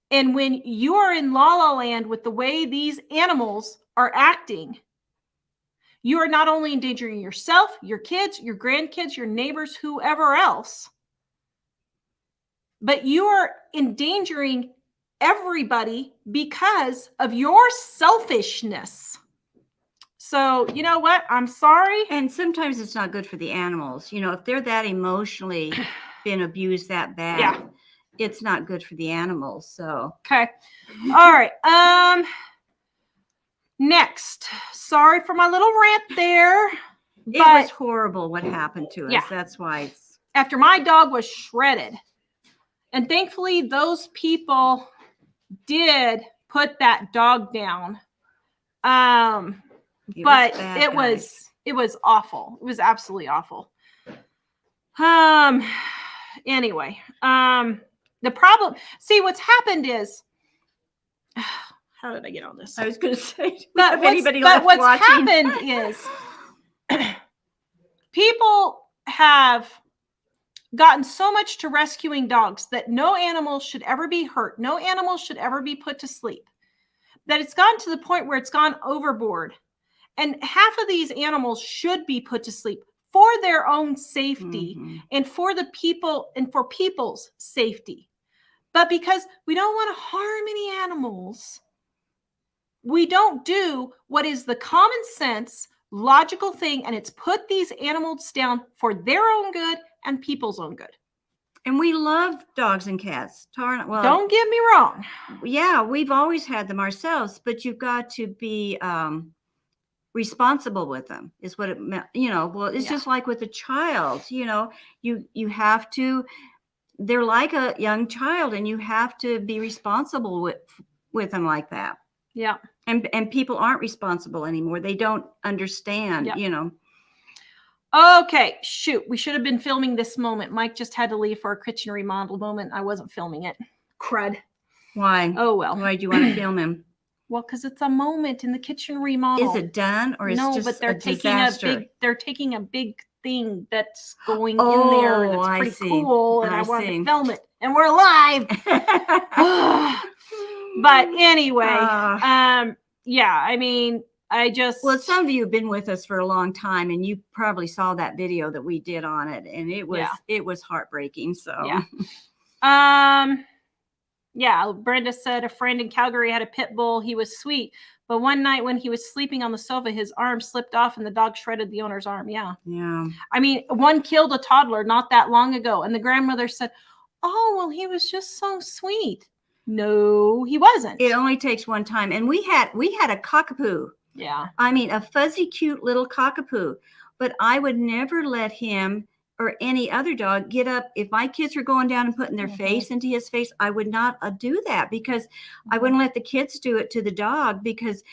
A: And when you are in la la land with the way these animals are acting, you are not only endangering yourself, your kids, your grandkids, your neighbors, whoever else, but you are endangering everybody because of your selfishness. So, you know what? I'm sorry.
B: And sometimes it's not good for the animals. You know, if they're that emotionally been abused that bad,
A: Yeah.
B: It's not good for the animals. So,
A: okay. All right. Next. Sorry for my little rant there.
B: it
A: But
B: was horrible what happened to us.
A: Yeah.
B: That's why it's
A: after my dog was shredded, and thankfully those people did put that dog down. But
B: bad,
A: it
B: guys.
A: was awful. It was absolutely awful. Anyway, the problem, see, what's happened is, how did I get on this?
B: I was going to say,
A: But what's happened is people have gotten so much to rescuing dogs that no animal should ever be hurt. No animal should ever be put to sleep. That it's gotten to the point where it's gone overboard. And half of these animals should be put to sleep for their own safety and for the people and for people's safety. But because we don't want to harm any animals, we don't do what is the common sense, logical thing, and it's put these animals down for their own good and people's own good.
B: And we love dogs and cats. Well,
A: don't get me wrong.
B: Yeah, we've always had them ourselves, but you've got to be responsible with them is what it meant. You know, well, it's just like with a child, you know, you have to, they're like a young child and you have to be responsible with them like that.
A: Yeah.
B: And people aren't responsible anymore. They don't understand, you know.
A: Okay, shoot. We should have been filming this moment. Mike just had to leave for a kitchen remodel moment. I wasn't filming it. Crud.
B: Why?
A: Oh, well.
B: Why do you want to film him?
A: Well, because it's a moment in the kitchen remodel.
B: Is it done or is it just
A: but they're taking a big thing that's going in there and it's pretty cool and I wanted to film it and we're live. But anyway, yeah, I mean,
B: well, some of you have been with us for a long time and you probably saw that video that we did on it and it was heartbreaking. So
A: yeah, Brenda said a friend in Calgary had a pit bull. He was sweet, but one night when he was sleeping on the sofa, his arm slipped off and the dog shredded the owner's arm. Yeah. I mean, one killed a toddler not that long ago, and the grandmother said, "Oh, well, he was just so sweet." No, he wasn't.
B: It only takes one time, and we had a cockapoo.
A: Yeah.
B: I mean, a fuzzy, cute little cockapoo, but I would never let him or any other dog get up. If my kids were going down and putting their face into his face, I would not do that because I wouldn't let the kids do it to the dog because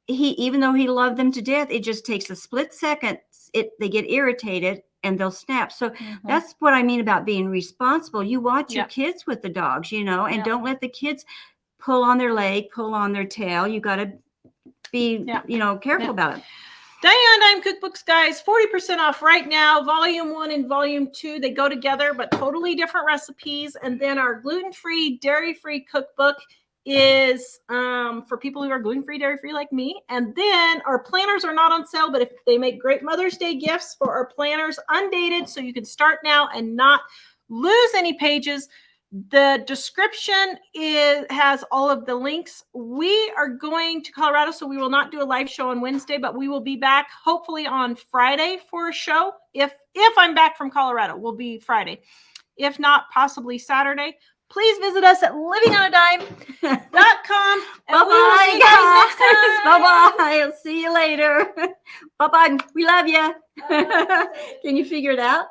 B: even though he loved them to death, it just takes a split second. They get irritated and they'll snap. So that's what I mean about being responsible. You watch your kids with the dogs, you know, and don't let the kids pull on their leg, pull on their tail. You got to be, you know, careful about it.
A: Dime Cookbooks, guys, 40% off right now. Volume 1 and Volume 2, they go together, but totally different recipes. And then our gluten-free, dairy-free cookbook is for people who are gluten-free, dairy-free like me. And then our planners are not on sale, but if they make great Mother's Day gifts for our planners, undated, so you can start now and not lose any pages. The description has all of the links. We are going to Colorado, so we will not do a live show on Wednesday, but we will be back hopefully on Friday for a show. If I'm back from Colorado, we'll be Friday. If not, possibly Saturday. Please visit us at livingonadime.com.
B: Bye-bye, guys. Bye-bye. I'll see you later. Bye-bye. We love you. Can you figure it out?